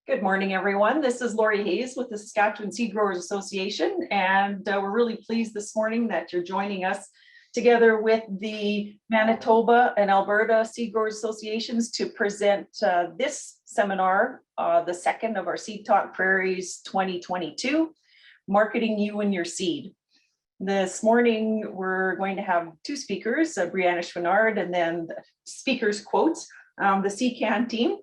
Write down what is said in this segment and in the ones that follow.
Good morning, everyone. This is Lori Hayes with the Saskatchewan Seed Growers Association, and we're really pleased this morning that you're joining us together with the Manitoba and Alberta Seed Growers Associations to present this seminar, the second of our Seed Talk Prairies 2022, Marketing You and Your Seed. This morning, we're going to have two speakers, Brianna Chouinard, and then the speakers quotes, the CCAN team.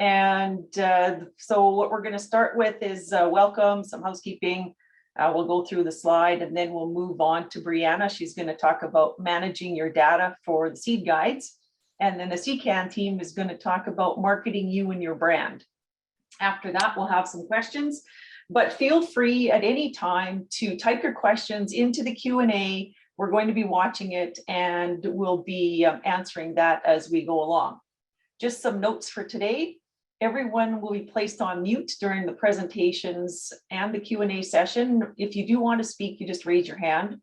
And so what we're going to start with is welcome, some housekeeping. We'll go through the slide and then we'll move on to Brianna. She's going to talk about managing your data for the seed guides. And then the CCAN team is going to talk about marketing you and your brand. After that, we'll have some questions, but feel free at any time to type your questions into the Q&A. We're going to be watching it and we'll be answering that as we go along. Just some notes for today. Everyone will be placed on mute during the presentations and the Q&A session. If you do want to speak, you just raise your hand.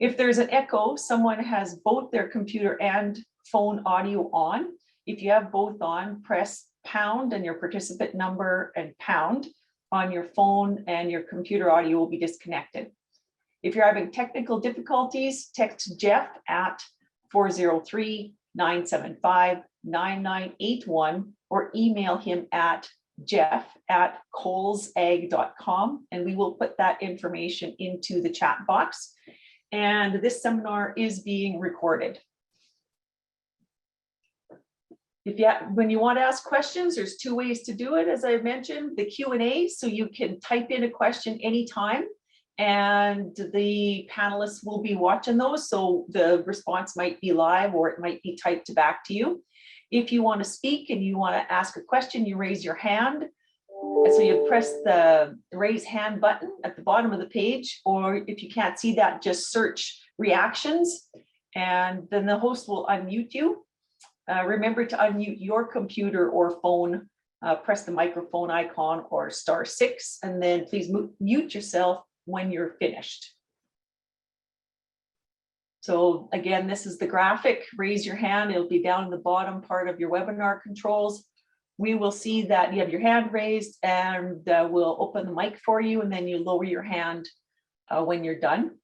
If there's an echo, someone has both their computer and phone audio on. If you have both on, press pound and your participant number and pound on your phone, and your computer audio will be disconnected. If you're having technical difficulties, text Jeff at 403-975-9981 or email him at jeff@colesag.com, and we will put that information into the chat box. And this seminar is being recorded. When you want to ask questions, there's two ways to do it. As I mentioned, the Q&A, so you can type in a question anytime, and the panelists will be watching those. So the response might be live or it might be typed back to you. If you want to speak and you want to ask a question, you raise your hand. And so you press the raise hand button at the bottom of the page, or if you can't see that, just search reactions, and then the host will unmute you. Remember to unmute your computer or phone, press the microphone icon or *6, and then please mute yourself when you're finished. So again, this is the graphic. Raise your hand. It'll be down in the bottom part of your webinar controls. We will see that you have your hand raised, and we'll open the mic for you, and then you lower your hand when you're done.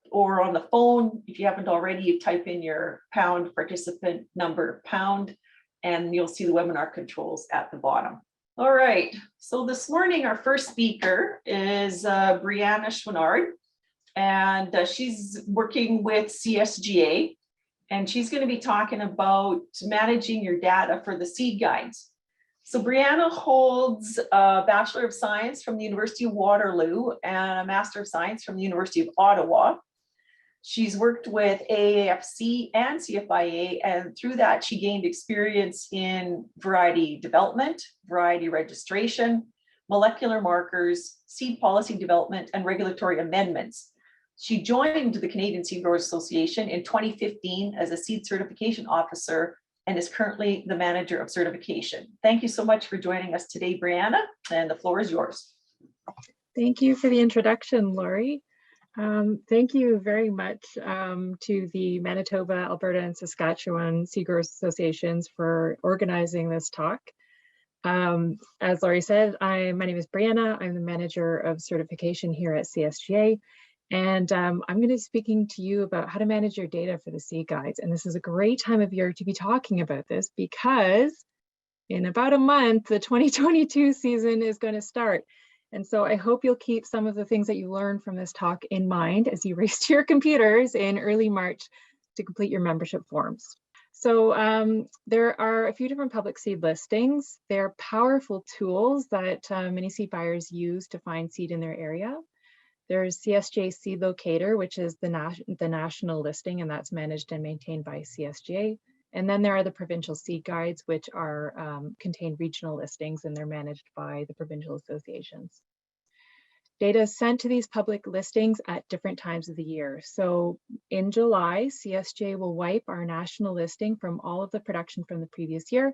Or on the phone, if you haven't already, you type in your pound participant number pound, and you'll see the webinar controls at the bottom. All right, so this morning our first speaker is Brianna Chouinard, and she's working with CSGA, and she's going to be talking about managing your data for the seed guides. So Brianna holds a Bachelor of Science from the University of Waterloo and a Master of Science from the University of Ottawa. She's worked with AAFC and CFIA, and through that she gained experience in variety development, variety registration, molecular markers, seed policy development, and regulatory amendments. She joined the Canadian Seed Growers Association in 2015 as a seed certification officer and is currently the manager of certification. Thank you so much for joining us today, Brianna, and the floor is yours. Thank you for the introduction, Lori. Thank you very much to the Manitoba, Alberta, and Saskatchewan Seed Growers Associations for organizing this talk. As Lori said, my name is Brianna. I'm the manager of certification here at CSGA, and I'm going to be speaking to you about how to manage your data for the seed guides. And this is a great time of year to be talking about this because in about a month, the 2022 season is going to start. And so I hope you'll keep some of the things that you learned from this talk in mind as you race to your computers in early March to complete your membership forms. So there are a few different public seed listings. They're powerful tools that many seed buyers use to find seed in their area. There's CSGA Seed Locator, which is the national listing, and that's managed and maintained by CSGA. And then there are the provincial seed guides, which are contain regional listings, and they're managed by the provincial associations. Data is sent to these public listings at different times of the year. So in July, CSGA will wipe our national listing from all of the production from the previous year,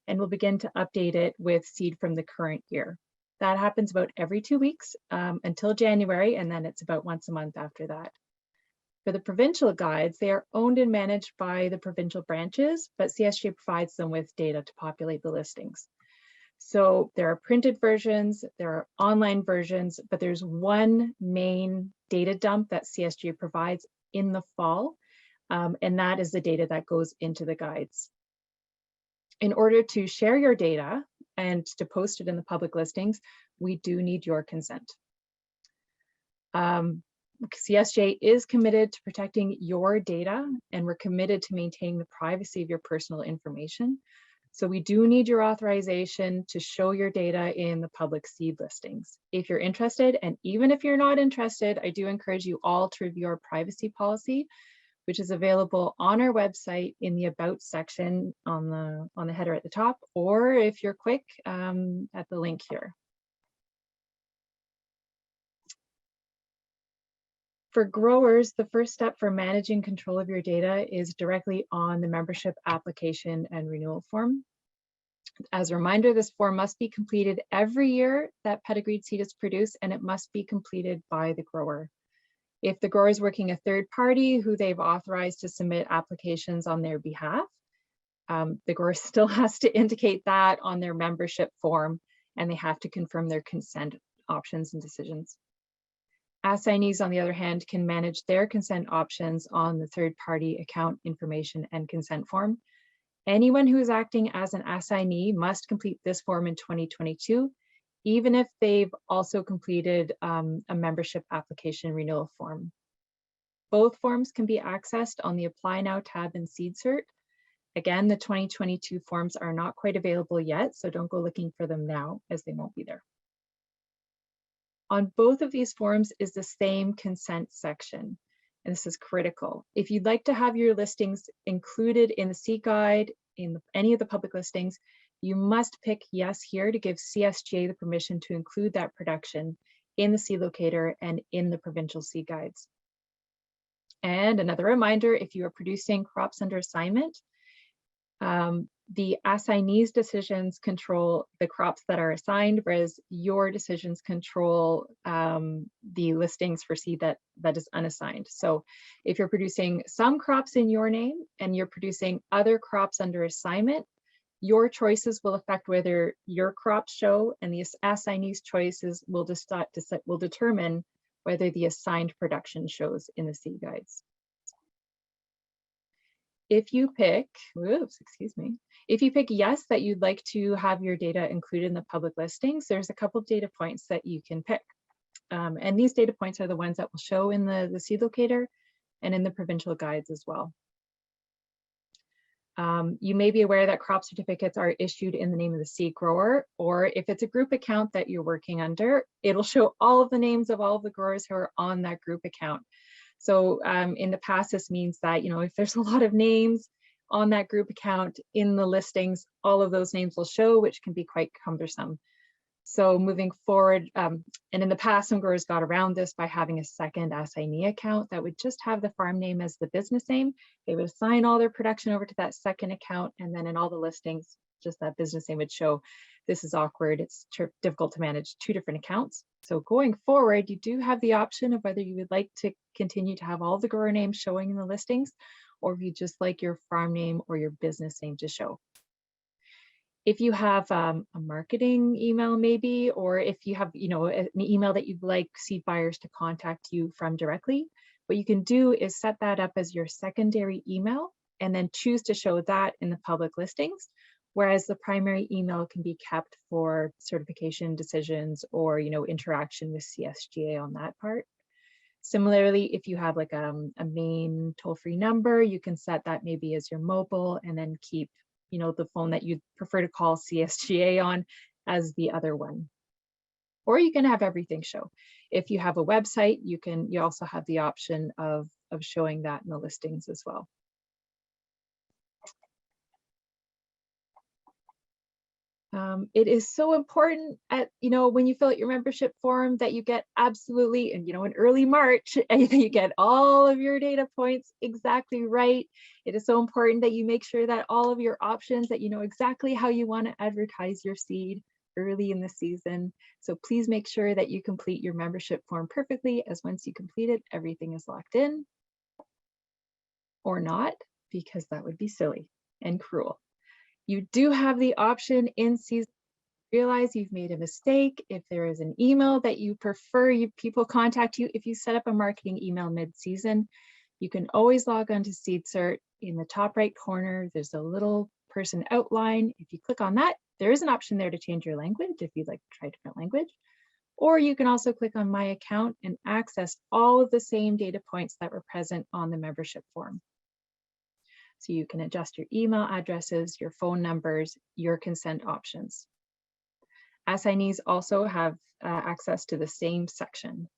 and we'll begin to update it with seed from the current year. That happens about every 2 weeks until January, and then it's about once a month after that. For the provincial guides, they are owned and managed by the provincial branches, but CSGA provides them with data to populate the listings. So there are printed versions, there are online versions, but there's one main data dump that CSGA provides in the fall, and that is the data that goes into the guides. In order to share your data and to post it in the public listings, we do need your consent. CSGA is committed to protecting your data, and we're committed to maintaining the privacy of your personal information. So we do need your authorization to show your data in the public seed listings. If you're interested, and even if you're not interested, I do encourage you all to review our privacy policy, which is available on our website in the About section on the header at the top, or if you're quick, at the link here. For growers, the first step for managing control of your data is directly on the membership application and renewal form. As a reminder, this form must be completed every year that pedigreed seed is produced, and it must be completed by the grower. If the grower is working a third party who they've authorized to submit applications on their behalf, the grower still has to indicate that on their membership form, and they have to confirm their consent options and decisions. Assignees, on the other hand, can manage their consent options on the third-party account information and consent form. Anyone who is acting as an assignee must complete this form in 2022, even if they've also completed a membership application renewal form. Both forms can be accessed on the Apply Now tab in SeedCert. Again, the 2022 forms are not quite available yet, so don't go looking for them now, as they won't be there. On both of these forms is the same consent section, and this is critical. If you'd like to have your listings included in the seed guide, in any of the public listings, you must pick yes here to give CSGA the permission to include that production in the seed locator and in the provincial seed guides. And another reminder, if you are producing crops under assignment, the assignee's decisions control the crops that are assigned, whereas your decisions control the listings for seed that is unassigned. So if you're producing some crops in your name and you're producing other crops under assignment, your choices will affect whether your crops show, and the assignee's choices will determine whether the assigned production shows in the seed guides. If you pick, if you pick yes that you'd like to have your data included in the public listings, there's a couple of data points that you can pick. And these data points are the ones that will show in the seed locator and in the provincial guides as well. You may be aware that crop certificates are issued in the name of the seed grower, or if it's a group account that you're working under, it'll show all of the names of all of the growers who are on that group account. So in the past, this means that, if there's a lot of names on that group account in the listings, all of those names will show, which can be quite cumbersome. So moving forward, and in the past, some growers got around this by having a second assignee account that would just have the farm name as the business name. They would assign all their production over to that second account, and then in all the listings, just that business name would show. This is awkward. It's difficult to manage two different accounts. So going forward, you do have the option of whether you would like to continue to have all the grower names showing in the listings, or if you just like your farm name or your business name to show. If you have a marketing email maybe, or if you have an email that you'd like seed buyers to contact you from directly, what you can do is set that up as your secondary email and then choose to show that in the public listings, whereas the primary email can be kept for certification decisions or interaction with CSGA on that part. Similarly, if you have like a main toll-free number, you can set that maybe as your mobile and then keep the phone that you'd prefer to call CSGA on as the other one. Or you can have everything show. If you have a website, you also have the option of showing that in the listings as well. It is so important when you fill out your membership form that you get absolutely, and in early March, you get all of your data points exactly right. It is so important that you make sure that all of your options, that you know exactly how you want to advertise your seed early in the season. So please make sure that you complete your membership form perfectly, as once you complete it, everything is locked in. Or not, because that would be silly and cruel. You do have the option in season realize you've made a mistake, if there is an email that you prefer people contact you, if you set up a marketing email mid-season, you can always log on to SeedCert. In the top right corner, there's a little person outline. If you click on that, there is an option there to change your language if you'd like to try a different language. Or you can also click on My Account and access all of the same data points that were present on the membership form. So you can adjust your email addresses, your phone numbers, your consent options. Assignees also have access to the same section.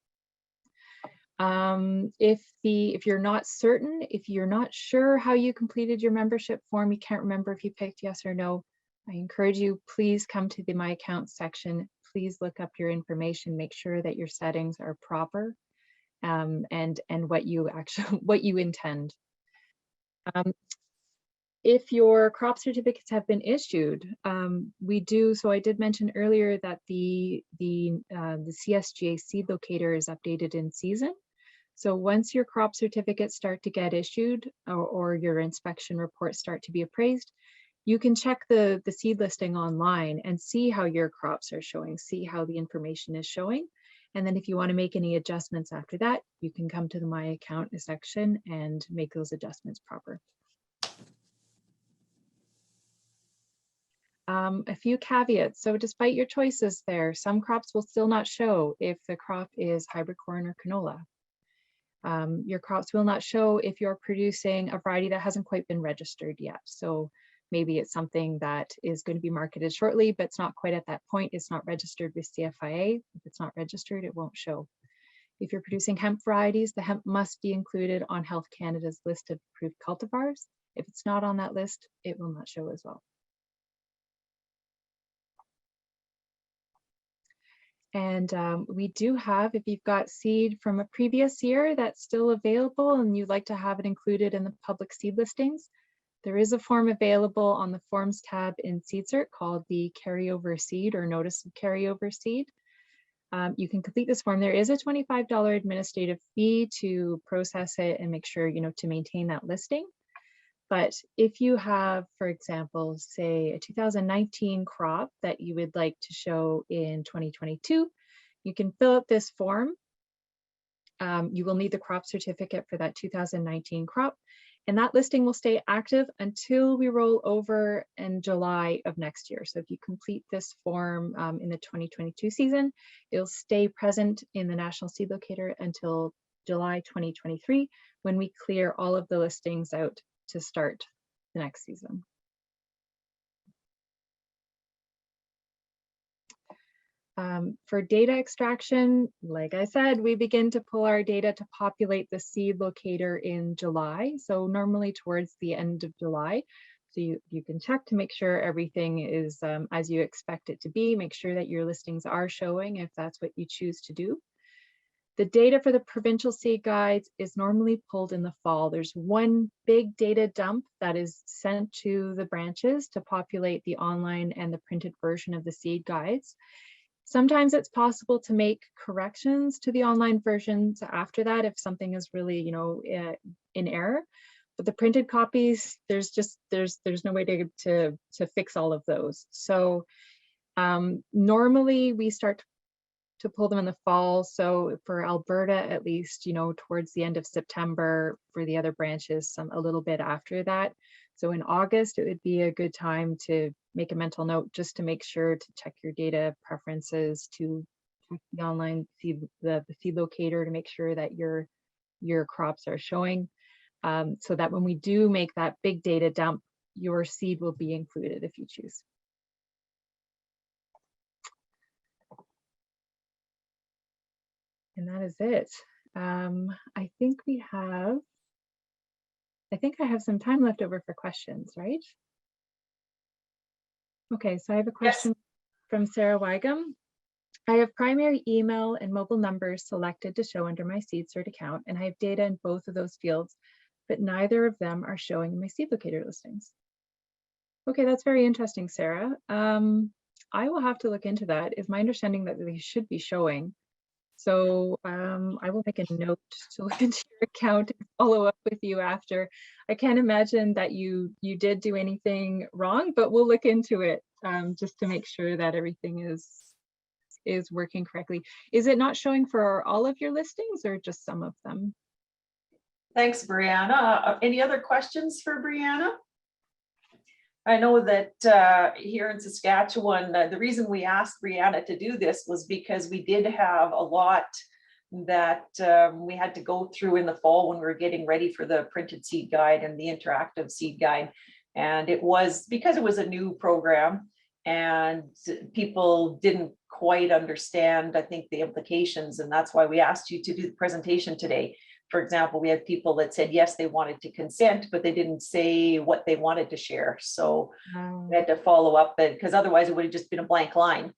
If you're not certain, if you're not sure how you completed your membership form, you can't remember if you picked yes or no, I encourage you, please come to the My Account section. Please look up your information, make sure that your settings are proper, and what you actually what you intend. If your crop certificates have been issued, we do. So I did mention earlier that the CSGA seed locator is updated in season. So once your crop certificates start to get issued, or your inspection reports start to be appraised, you can check the seed listing online and see how your crops are showing, see how the information is showing. And then if you want to make any adjustments after that, you can come to the My Account section and make those adjustments proper. A few caveats. So despite your choices there, some crops will still not show if the crop is hybrid corn or canola. Your crops will not show if you're producing a variety that hasn't quite been registered yet. So maybe it's something that is going to be marketed shortly, but it's not quite at that point. It's not registered with CFIA. If it's not registered, it won't show. If you're producing hemp varieties, the hemp must be included on Health Canada's list of approved cultivars. If it's not on that list, it will not show as well. And we do have, if you've got seed from a previous year that's still available and you'd like to have it included in the public seed listings, there is a form available on the Forms tab in SeedCert called the Carryover Seed or Notice of Carryover Seed. You can complete this form. There is a $25 administrative fee to process it and make sure, to maintain that listing. But if you have, for example, say a 2019 crop that you would like to show in 2022, you can fill out this form. You will need the crop certificate for that 2019 crop, and that listing will stay active until we roll over in July of next year. So if you complete this form in the 2022 season, it'll stay present in the National Seed Locator until July 2023, when we clear all of the listings out to start the next season. For data extraction, like I said, we begin to pull our data to populate the seed locator in July. So normally towards the end of July. So you can check to make sure everything is as you expect it to be. Make sure that your listings are showing if that's what you choose to do. The data for the provincial seed guides is normally pulled in the fall. There's one big data dump that is sent to the branches to populate the online and the printed version of the seed guides. Sometimes it's possible to make corrections to the online versions after that if something is really, in error. But the printed copies, there's no way to fix all of those. So normally we start to pull them in the fall. So for Alberta, at least, towards the end of September. For the other branches, a little bit after that. So in August, it would be a good time to make a mental note just to make sure to check your data preferences, to check the online seed, the seed locator to make sure that your crops are showing, so that when we do make that big data dump, your seed will be included if you choose. And that is it. I think I have some time left over for questions, right? Okay, so I have a question from Sarah Wygum. I have primary email and mobile numbers selected to show under my SeedCert account, and I have data in both of those fields, but neither of them are showing in my seed locator listings. Okay, that's very interesting, Sarah. I will have to look into that. It's my understanding that they should be showing. So I will make a note to look into your account and follow up with you after. I can't imagine that you did do anything wrong, but we'll look into it just to make sure that everything is working correctly. Is it not showing for all of your listings or just some of them? Thanks, Brianna. Any other questions for Brianna? I know that here in Saskatchewan, the reason we asked Brianna to do this was because we did have a lot that we had to go through in the fall when we were getting ready for the printed seed guide and the interactive seed guide. And it was because it was a new program and people didn't quite understand, I think, the implications. And that's why we asked you to do the presentation today. For example, we had people that said, yes, they wanted to consent, but they didn't say what they wanted to share. So we had to follow up because otherwise it would have just been a blank line.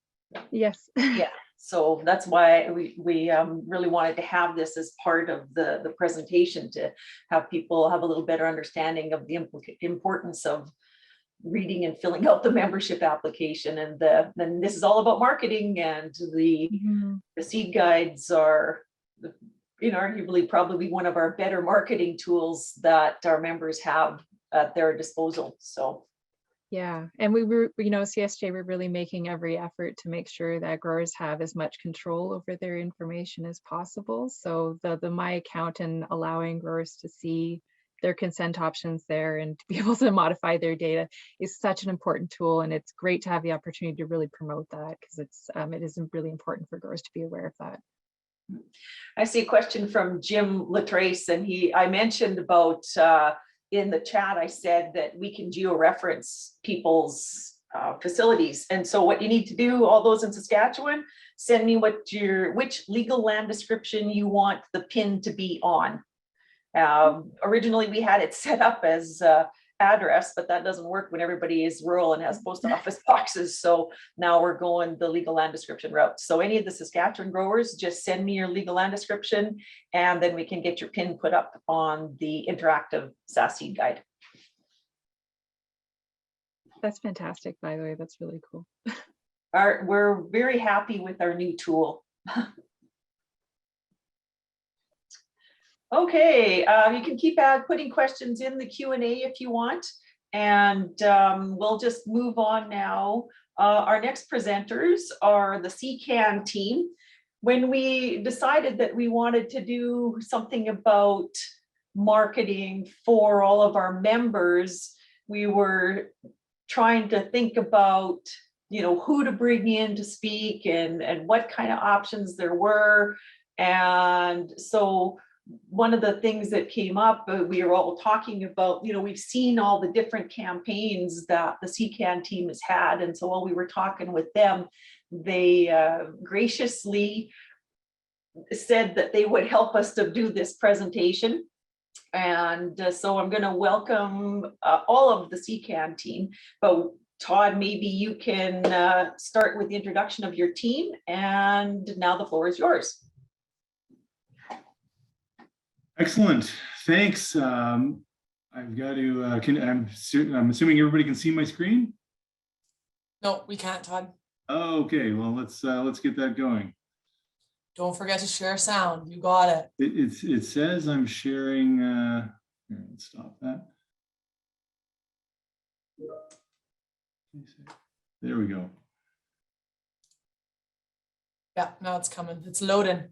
Yes. Yeah. So that's why we really wanted to have this as part of the presentation, to have people have a little better understanding of the importance of reading and filling out the membership application. And then this is all about marketing, and the seed guides are, arguably probably one of our better marketing tools that our members have at their disposal. So yeah, and we were, CSJ, we're really making every effort to make sure that growers have as much control over their information as possible. So the My Account and allowing growers to see their consent options there and to be able to modify their data is such an important tool. And it's great to have the opportunity to really promote that, because it is really important for growers to be aware of that. I see a question from Jim Latrace, and I mentioned about in the chat, I said that we can georeference people's facilities. And so what you need to do, all those in Saskatchewan, send me which legal land description you want the pin to be on. Originally, we had it set up as address, but that doesn't work when everybody is rural and has post office boxes. So now we're going the legal land description route. So any of the Saskatchewan growers, just send me your legal land description, and then we can get your pin put up on the interactive SAS seed guide. That's fantastic, by the way. That's really cool. We're very happy with our new tool. Okay, you can keep putting questions in the Q&A if you want, and we'll just move on now. Our next presenters are the CCAN team. When we decided that we wanted to do something about marketing for all of our members, we were trying to think about, who to bring in to speak and what kind of options there were. And so one of the things that came up, we were all talking about, we've seen all the different campaigns that the CCAN team has had. And so while we were talking with them, they graciously said that they would help us to do this presentation. And so I'm going to welcome all of the CCAN team. But Todd, maybe you can start with the introduction of your team. And now the floor is yours. Excellent, thanks. I've got to, I'm assuming everybody can see my screen? No, we can't, Todd. Oh, okay, well, let's get that going. Don't forget to share sound. You got it. It says I'm sharing, here, let's stop that. There we go. Yeah, now it's coming. It's loading.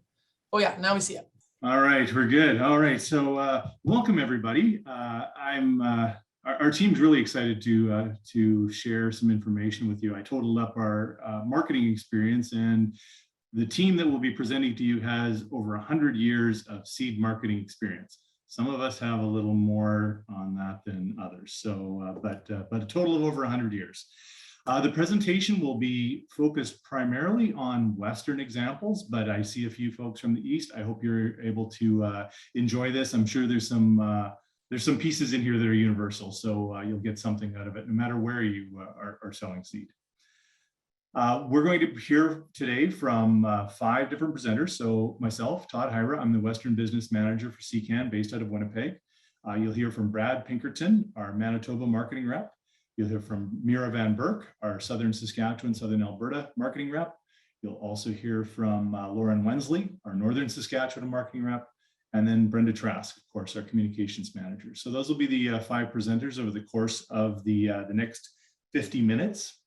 Oh yeah, now we see it. All right, we're good. All right, so welcome everybody. Our team's really excited to share some information with you. I totaled up our marketing experience, and the team that will be presenting to you has over 100 years of seed marketing experience. Some of us have a little more on that than others. So, but a total of over 100 years. The presentation will be focused primarily on Western examples, but I see a few folks from the East. I hope you're able to enjoy this. I'm sure there's some pieces in here that are universal, so you'll get something out of it no matter where you are selling seed. We're going to hear today from 5 different presenters. So myself, Todd Hyra, I'm the Western Business Manager for CCAN based out of Winnipeg. You'll hear from Brad Pinkerton, our Manitoba marketing rep. You'll hear from Mira Van Burk, our Southern Saskatchewan, Southern Alberta marketing rep. You'll also hear from Lauren Wensley, our Northern Saskatchewan marketing rep, and then Brenda Trask, of course, our communications manager. So those will be the 5 presenters over the course of the next 50 minutes.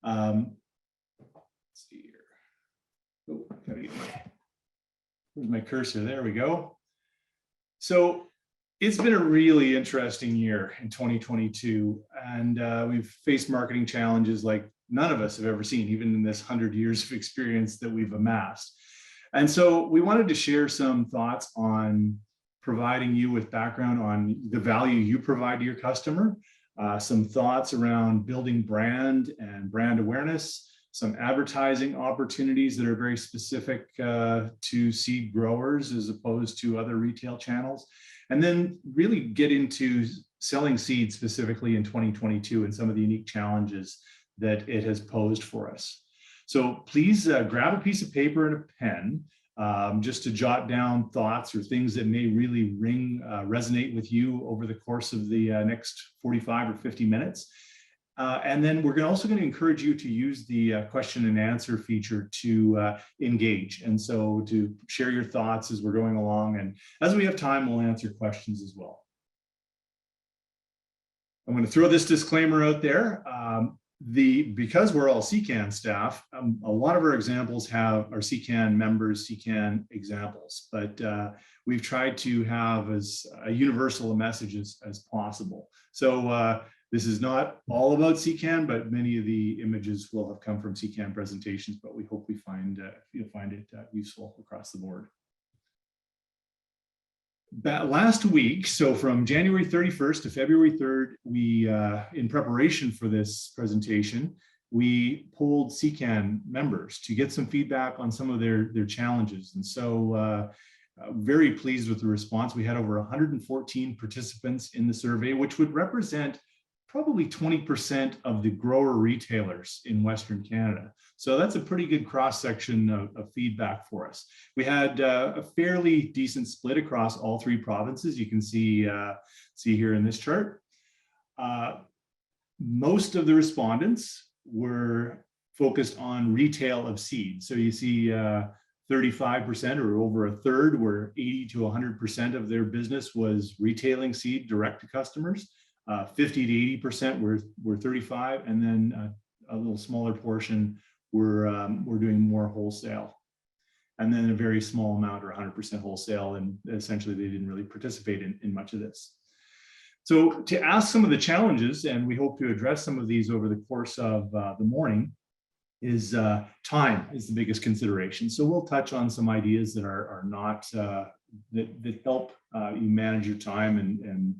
Let's see here. Oh, gotta get where's my cursor? There we go. So it's been a really interesting year in 2022, and we've faced marketing challenges like none of us have ever seen, even in this 100 years of experience that we've amassed. And so we wanted to share some thoughts on providing you with background on the value you provide to your customer, some thoughts around building brand and brand awareness, some advertising opportunities that are very specific to seed growers as opposed to other retail channels, and then really get into selling seeds specifically in 2022 and some of the unique challenges that it has posed for us. So please grab a piece of paper and a pen just to jot down thoughts or things that may really resonate with you over the course of the next 45 or 50 minutes. And then we're also going to encourage you to use the question and answer feature to engage. And so to share your thoughts as we're going along. And as we have time, we'll answer questions as well. I'm going to throw this disclaimer out there. Because we're all CCAN staff, a lot of our examples are CCAN members, CCAN examples, but we've tried to have as universal a message as possible. So this is not all about CCAN, but many of the images will have come from CCAN presentations, but we hope you'll find it useful across the board. Last week, so from January 31st to February 3rd, we, in preparation for this presentation, we polled CCAN members to get some feedback on some of their challenges. And so very pleased with the response. We had over 114 participants in the survey, which would represent probably 20% of the grower retailers in Western Canada. So that's a pretty good cross-section of feedback for us. We had a fairly decent split across all three provinces. You can see here in this chart. Most of the respondents were focused on retail of seed. So you see 35% or over a third were 80 to 100% of their business was retailing seed direct to customers. 50 to 80% were 35, and then a little smaller portion were doing more wholesale, and then a very small amount or 100% wholesale, and essentially they didn't really participate in much of this. So to ask some of the challenges, and we hope to address some of these over the course of the morning, is time is the biggest consideration. So we'll touch on some ideas that are not that help you manage your time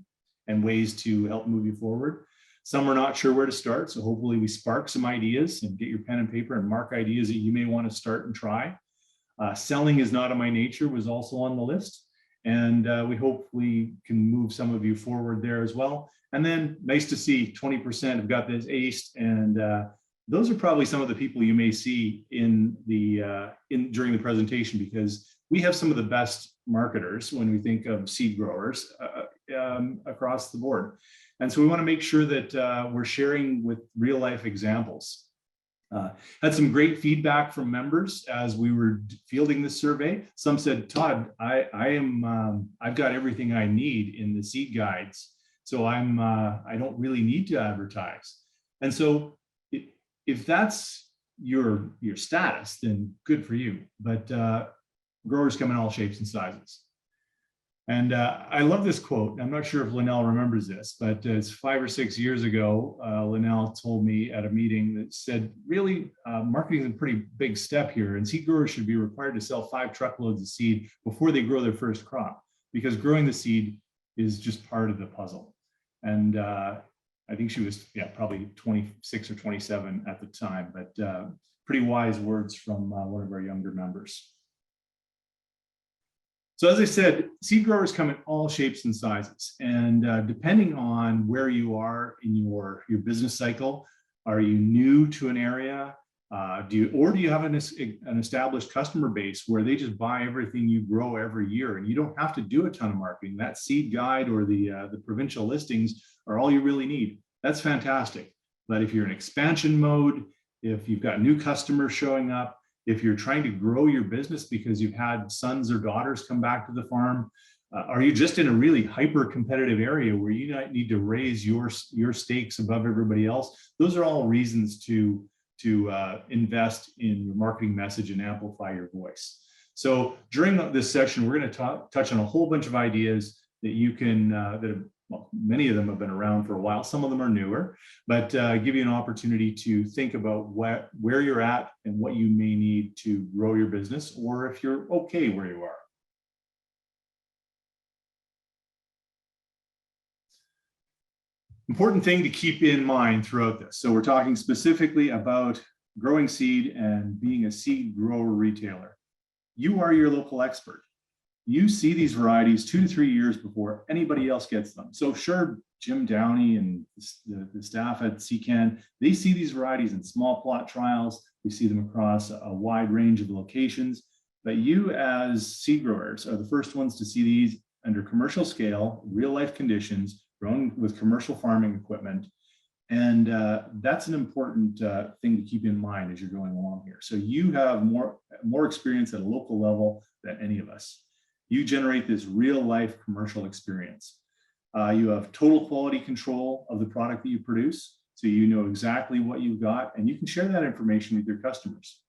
and ways to help move you forward. Some are not sure where to start, so hopefully we spark some ideas and get your pen and paper and mark ideas that you may want to start and try. Selling is not in my nature was also on the list, and we hope we can move some of you forward there as well. And then nice to see 20% have got this aced, and those are probably some of the people you may see in during the presentation, because we have some of the best marketers when we think of seed growers across the board. And so we want to make sure that we're sharing with real life examples. Had some great feedback from members as we were fielding this survey. Some said, Todd, I've got everything I need in the seed guides, so I don't really need to advertise. And so if that's your status, then good for you. But growers come in all shapes and sizes. And I love this quote. I'm not sure if Linnell remembers this, but it's 5 or 6 years ago, Linnell told me at a meeting that said, really, marketing is a pretty big step here, and seed growers should be required to sell 5 truckloads of seed before they grow their first crop, because growing the seed is just part of the puzzle. And I think she was, probably 26 or 27 at the time, but pretty wise words from one of our younger members. So as I said, seed growers come in all shapes and sizes, and depending on where you are in your business cycle, are you new to an area? Do you have an established customer base where they just buy everything you grow every year, and you don't have to do a ton of marketing? That seed guide or the provincial listings are all you really need. That's fantastic. But if you're in expansion mode, if you've got new customers showing up, if you're trying to grow your business because you've had sons or daughters come back to the farm, are you just in a really hyper competitive area where you need to raise your stakes above everybody else? Those are all reasons to invest in your marketing message and amplify your voice. So during this section, we're going to touch on a whole bunch of ideas that you can, well, many of them have been around for a while. Some of them are newer, but give you an opportunity to think about where you're at and what you may need to grow your business, or if you're okay where you are. Important thing to keep in mind throughout this. So we're talking specifically about growing seed and being a seed grower retailer. You are your local expert. You see these varieties 2 to 3 years before anybody else gets them. So sure, Jim Downey and the staff at CCAN, they see these varieties in small plot trials. They see them across a wide range of locations. But you as seed growers are the first ones to see these under commercial scale, real life conditions, grown with commercial farming equipment. And that's an important thing to keep in mind as you're going along here. So you have more experience at a local level than any of us. You generate this real life commercial experience. You have total quality control of the product that you produce. So you know exactly what you've got, and you can share that information with your customers.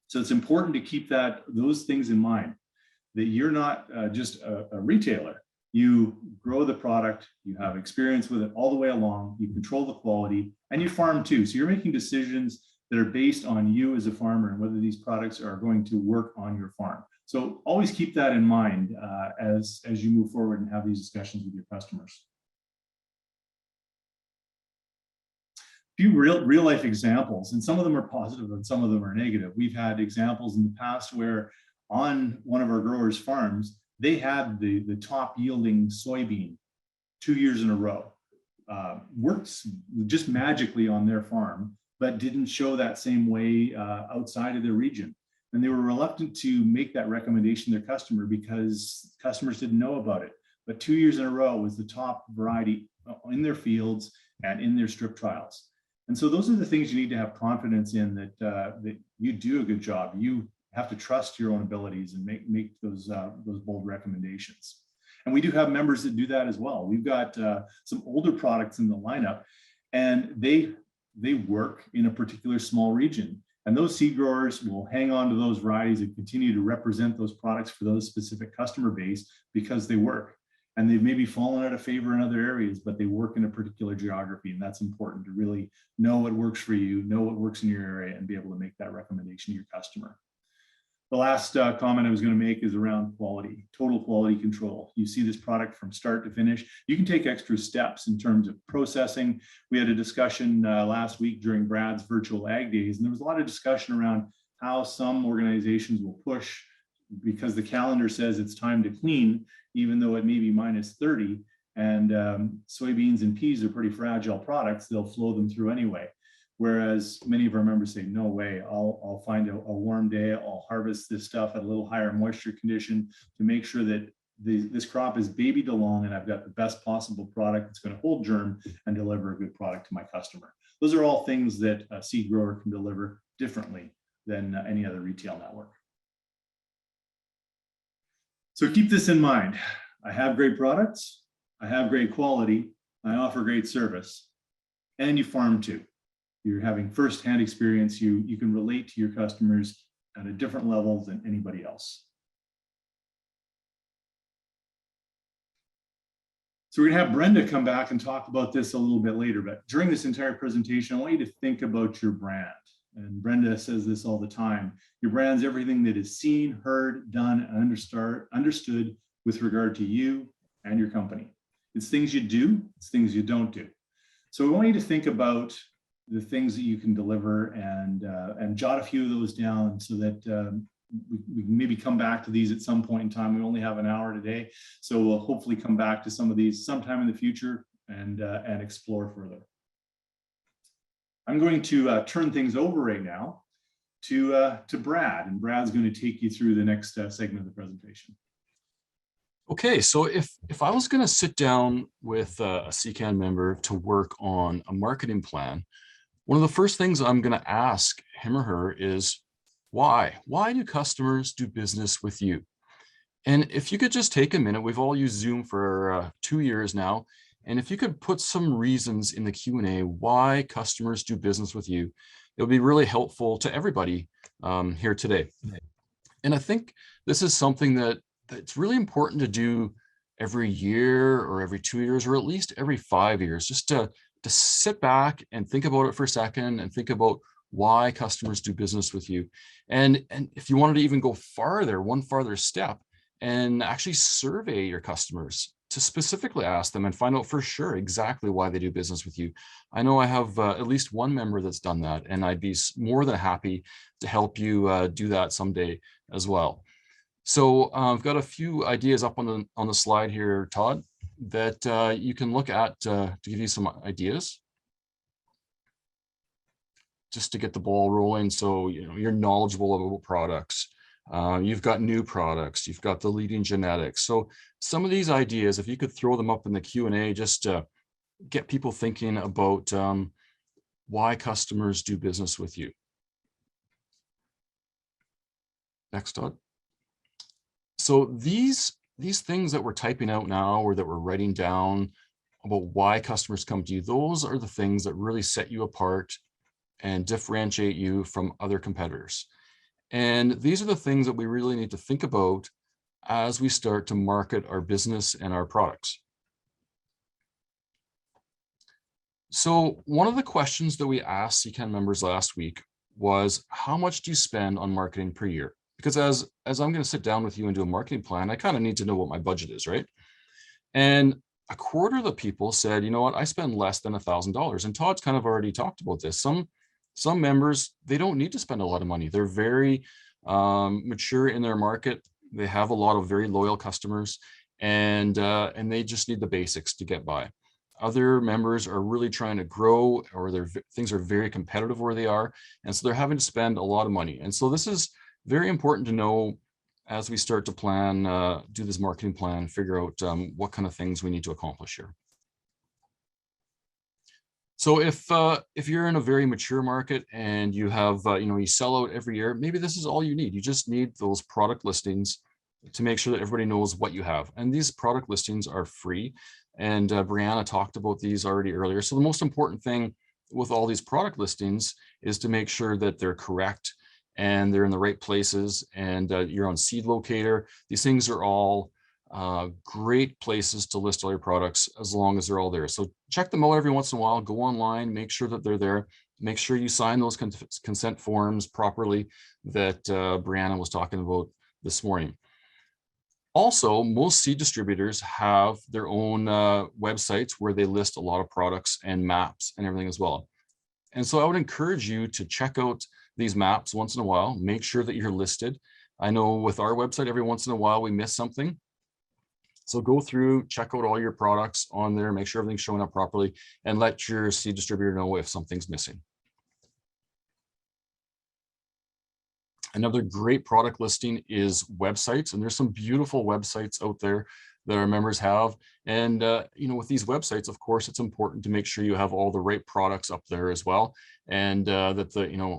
So it's important to keep those things in mind, that you're not just a retailer. You grow the product, you have experience with it all the way along, you control the quality, and you farm too. So you're making decisions that are based on you as a farmer and whether these products are going to work on your farm. So always keep that in mind as you move forward and have these discussions with your customers. A few real life examples, and some of them are positive and some of them are negative. We've had examples in the past where on one of our growers' farms, they had the top yielding soybean 2 years in a row. Works just magically on their farm, but didn't show that same way outside of their region. And they were reluctant to make that recommendation to their customer because customers didn't know about it. But 2 years in a row was the top variety in their fields and in their strip trials. And so those are the things you need to have confidence in, that you do a good job. You have to trust your own abilities and make those bold recommendations. And we do have members that do that as well. We've got some older products in the lineup, and they work in a particular small region. And those seed growers will hang on to those varieties and continue to represent those products for those specific customer base because they work. And they've maybe fallen out of favor in other areas, but they work in a particular geography. And that's important to really know what works for you, know what works in your area, and be able to make that recommendation to your customer. The last comment I was going to make is around quality, total quality control. You see this product from start to finish. You can take extra steps in terms of processing. We had a discussion last week during Brad's virtual ag days, and there was a lot of discussion around how some organizations will push because the calendar says it's time to clean, even though it may be -30. And soybeans and peas are pretty fragile products. They'll flow them through anyway. Whereas many of our members say, no way, I'll find a warm day, I'll harvest this stuff at a little higher moisture condition to make sure that this crop is babied along and I've got the best possible product that's going to hold germ and deliver a good product to my customer. Those are all things that a seed grower can deliver differently than any other retail network. So keep this in mind. I have great products, I have great quality, I offer great service, and you farm too. You're having firsthand experience. You can relate to your customers at a different level than anybody else. So we're gonna have Brenda come back and talk about this a little bit later, but during this entire presentation, I want you to think about your brand. And Brenda says this all the time. Your brand's everything that is seen, heard, done, and understood with regard to you and your company. It's things you do, it's things you don't do. So I want you to think about the things that you can deliver and jot a few of those down so that we can maybe come back to these at some point in time. We only have an hour today, so we'll hopefully come back to some of these sometime in the future and explore further. I'm going to turn things over right now to Brad, and Brad's going to take you through the next segment of the presentation. Okay, so if I was going to sit down with a CCAN member to work on a marketing plan, one of the first things I'm going to ask him or her is, why? Why do customers do business with you? And if you could just take a minute, we've all used Zoom for 2 years now, and if you could put some reasons in the Q&A why customers do business with you, it'll be really helpful to everybody here today. And I think this is something that's really important to do every year or every 2 years, or at least every 5 years, just to sit back and think about it for a second and think about why customers do business with you. And if you wanted to even go farther, one farther step, and actually survey your customers to specifically ask them and find out for sure exactly why they do business with you. I know I have at least one member that's done that, and I'd be more than happy to help you do that someday as well. So I've got a few ideas up on the slide here, Todd, that you can look at to give you some ideas, just to get the ball rolling. So you're knowledgeable about products. You've got new products. You've got the leading genetics. So some of these ideas, if you could throw them up in the Q&A, just to get people thinking about why customers do business with you. Next, Todd. So these things that we're typing out now, or that we're writing down about why customers come to you, those are the things that really set you apart and differentiate you from other competitors. And these are the things that we really need to think about as we start to market our business and our products. So one of the questions that we asked CKAN members last week was, how much do you spend on marketing per year? Because as I'm going to sit down with you and do a marketing plan, I kind of need to know what my budget is, right? And a quarter of the people said, you know what, I spend less than $1,000. And Todd's kind of already talked about this. Some members, they don't need to spend a lot of money. They're very mature in their market. They have a lot of very loyal customers, and they just need the basics to get by. Other members are really trying to grow, or things are very competitive where they are, and so they're having to spend a lot of money. And so this is very important to know as we start to plan, do this marketing plan, figure out what kind of things we need to accomplish here. So if you're in a very mature market and you have, you sell out every year, maybe this is all you need. You just need those product listings to make sure that everybody knows what you have. And these product listings are free. And Brianna talked about these already earlier. So the most important thing with all these product listings is to make sure that they're correct and they're in the right places, and you're on Seed Locator. These things are all great places to list all your products as long as they're all there. So check them out every once in a while, go online, make sure that they're there, make sure you sign those consent forms properly that Brianna was talking about this morning. Also, most seed distributors have their own websites where they list a lot of products and maps and everything as well. And so I would encourage you to check out these maps once in a while, make sure that you're listed. I know with our website, every once in a while we miss something. So go through, check out all your products on there, make sure everything's showing up properly, and let your seed distributor know if something's missing. Another great product listing is websites, and there's some beautiful websites out there that our members have. And with these websites, of course, it's important to make sure you have all the right products up there as well, and that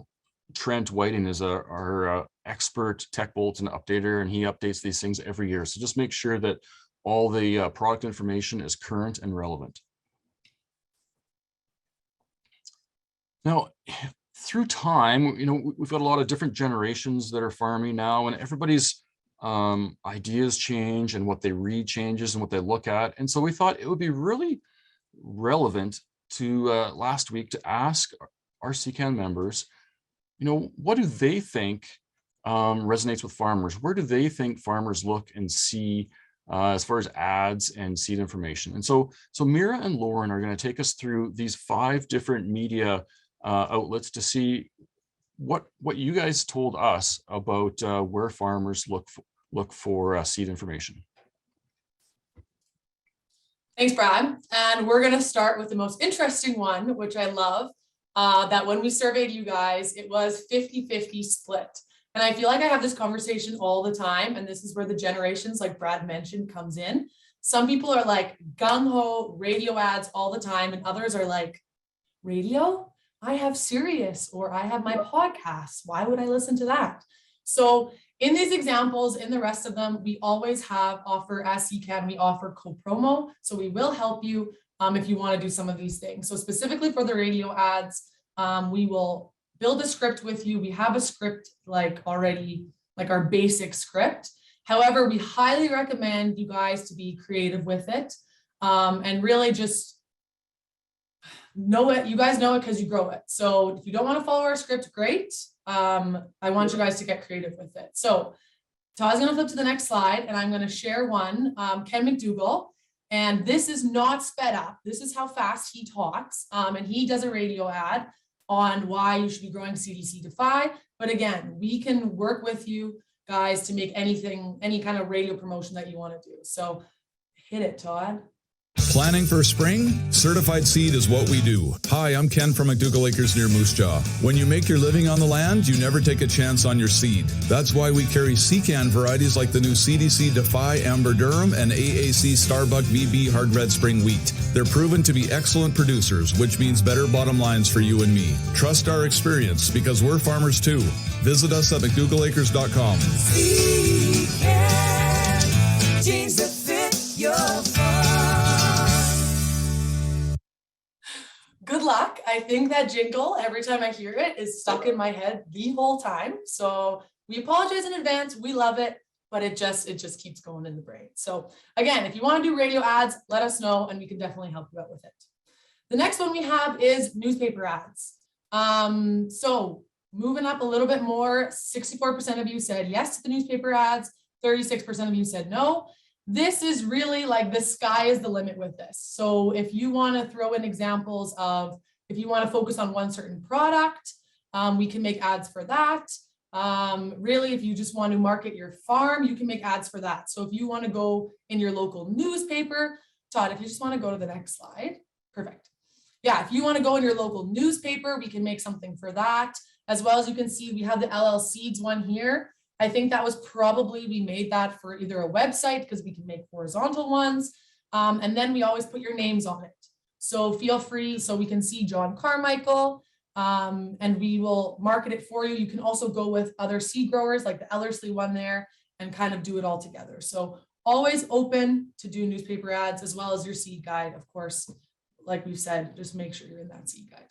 Trent Whiting is our expert tech bulletin updater, and he updates these things every year. So just make sure that all the product information is current and relevant. Now, through time, we've got a lot of different generations that are farming now, and everybody's ideas change, and what they read changes, and what they look at. And so we thought it would be really relevant to last week to ask our CKAN members, what do they think resonates with farmers? Where do they think farmers look and see as far as ads and seed information? And so Mira and Lauren are going to take us through these 5 different media outlets to see what you guys told us about where farmers look for seed information. Thanks, Brad. And we're going to start with the most interesting one, which I love, that when we surveyed you guys, it was 50-50 split. And I feel like I have this conversation all the time, and this is where the generations, like Brad mentioned, comes in. Some people are like gung-ho radio ads all the time, and others are like, radio? I have Sirius, or I have my podcasts. Why would I listen to that? So in these examples, in the rest of them, we always offer, as CKAN, we offer co-promo. So we will help you if you want to do some of these things. So specifically for the radio ads, we will build a script with you. We have a script like already, like our basic script. However, we highly recommend you guys to be creative with it, and really just know it. You guys know it because you grow it. So if you don't want to follow our script, great. I want you guys to get creative with it. So Todd's going to flip to the next slide, and I'm going to share one, Ken McDougall. And this is not sped up. This is how fast he talks. And he does a radio ad on why you should be growing CDC Defy. But again, we can work with you guys to make anything, any kind of radio promotion that you want to do. So hit it, Todd. Planning for spring? Certified seed is what we do. Hi, I'm Ken from McDougall Acres near Moose Jaw. When you make your living on the land, you never take a chance on your seed. That's why we carry Secan varieties like the new CDC Defy Amber Durham and AAC Starbuck VB Hard Red Spring Wheat. They're proven to be excellent producers, which means better bottom lines for you and me. Trust our experience because we're farmers too. Visit us at McDougallAcres.com. Secan, genes that fit your farm. Good luck. I think that jingle, every time I hear it, is stuck in my head the whole time. So we apologize in advance. We love it, but it just keeps going in the brain. So again, if you want to do radio ads, let us know and we can definitely help you out with it. The next one we have is newspaper ads. So moving up a little bit more, 64% of you said yes to the newspaper ads, 36% of you said no. This is really like the sky is the limit with this. So if you want to throw in examples of, if you want to focus on one certain product, we can make ads for that. Really, if you just want to market your farm, you can make ads for that. So if you want to go in your local newspaper, Todd, if you just want to go to the next slide, perfect. Yeah, if you want to go in your local newspaper, we can make something for that. As well as you can see, we have the LL Seeds one here. I think that was probably, we made that for either a website because we can make horizontal ones. And then we always put your names on it. So feel free, so we can see John Carmichael, and we will market it for you. You can also go with other seed growers like the Ellerslie one there and kind of do it all together. So always open to do newspaper ads as well as your seed guide. Of course, like we've said, just make sure you're in that seed guide.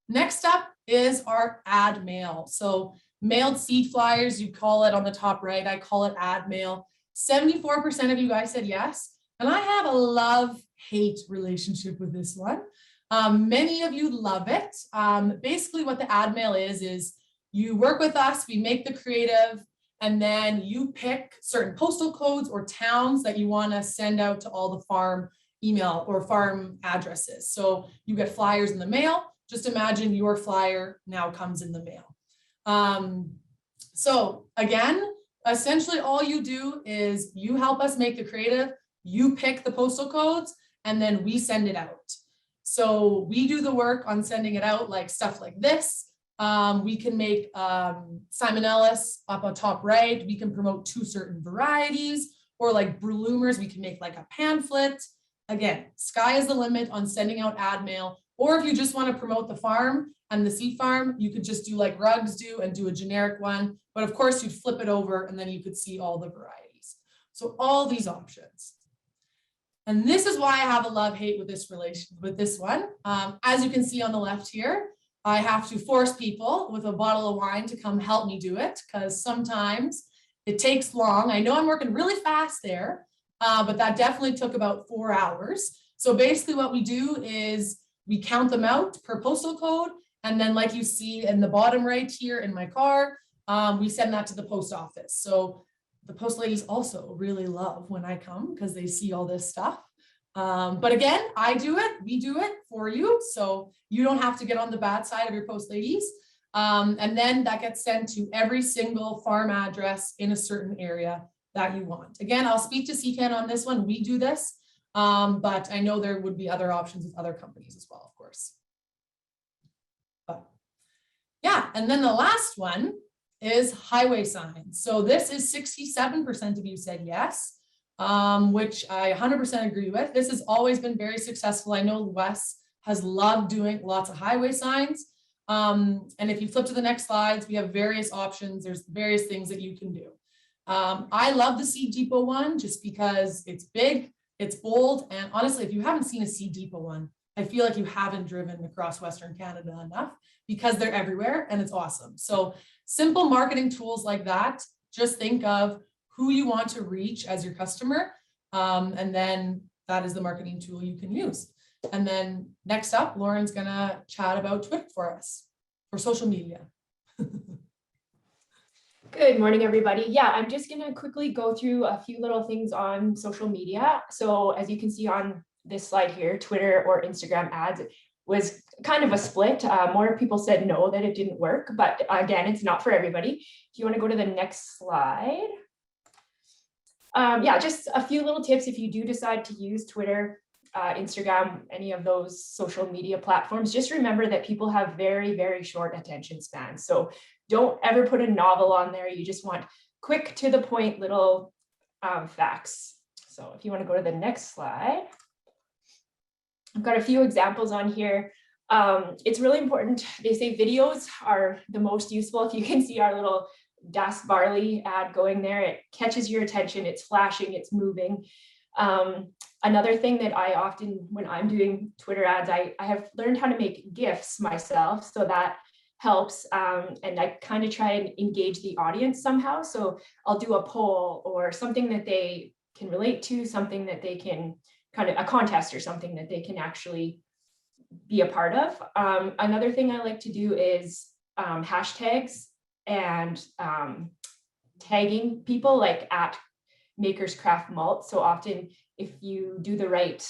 Next up is our ad mail. So mailed seed flyers, you call it on the top right. I call it ad mail. 74% of you guys said yes. And I have a love-hate relationship with this one. Many of you love it. Basically what the ad mail is you work with us, we make the creative, and then you pick certain postal codes or towns that you want to send out to all the farm email or farm addresses. So you get flyers in the mail. Just imagine your flyer now comes in the mail. So again, essentially all you do is you help us make the creative, you pick the postal codes, and then we send it out. So we do the work on sending it out, like stuff like this. We can make Simon Ellis up on top right. We can promote 2 certain varieties, or like bloomers, we can make like a pamphlet. Again, sky is the limit on sending out ad mail. Or if you just want to promote the farm and the seed farm, you could just do like Rugs do and do a generic one. But of course, you'd flip it over and then you could see all the varieties. So all these options. And this is why I have a love-hate with this one. As you can see on the left here, I have to force people with a bottle of wine to come help me do it because sometimes it takes long. I know I'm working really fast there, but that definitely took about 4 hours. So basically what we do is we count them out per postal code. And then like you see in the bottom right here in my car, we send that to the post office. So the post ladies also really love when I come because they see all this stuff. But again, I do it, we do it for you. So you don't have to get on the bad side of your post ladies. And then that gets sent to every single farm address in a certain area that you want. Again, I'll speak to Secan on this one. We do this. But I know there would be other options with other companies as well, of course. But yeah, and then the last one is highway signs. So this is 67% of you said yes, which I 100% agree with. This has always been very successful. I know Wes has loved doing lots of highway signs. And if you flip to the next slides, we have various options. There's various things that you can do. I love the Seed Depot one just because it's big. It's bold, and honestly, if you haven't seen a Seed Depot one, I feel like you haven't driven across Western Canada enough because they're everywhere and it's awesome. So simple marketing tools like that, just think of who you want to reach as your customer. And then that is the marketing tool you can use. And then next up, Lauren's gonna chat about Twitter for us, for social media. Good morning, everybody. Yeah, I'm just going to quickly go through a few little things on social media. So as you can see on this slide here, Twitter or Instagram ads was kind of a split. More people said no, that it didn't work, but again, it's not for everybody. If you want to go to the next slide. Yeah, just a few little tips if you do decide to use Twitter, Instagram, any of those social media platforms. Just remember that people have very, very short attention spans. So don't ever put a novel on there. You just want quick to the point little facts. So if you want to go to the next slide, I've got a few examples on here. It's really important. They say videos are the most useful. If you can see our little Das Barley ad going there, it catches your attention. It's flashing, it's moving. Another thing that I often, when I'm doing Twitter ads, I have learned how to make GIFs myself. So that helps. And I kind of try and engage the audience somehow. So I'll do a poll or something that they can relate to, something that they can kind of a contest or something that they can actually be a part of. Another thing I like to do is hashtags and tagging people like at Makers Craft Malt. So often if you do the right,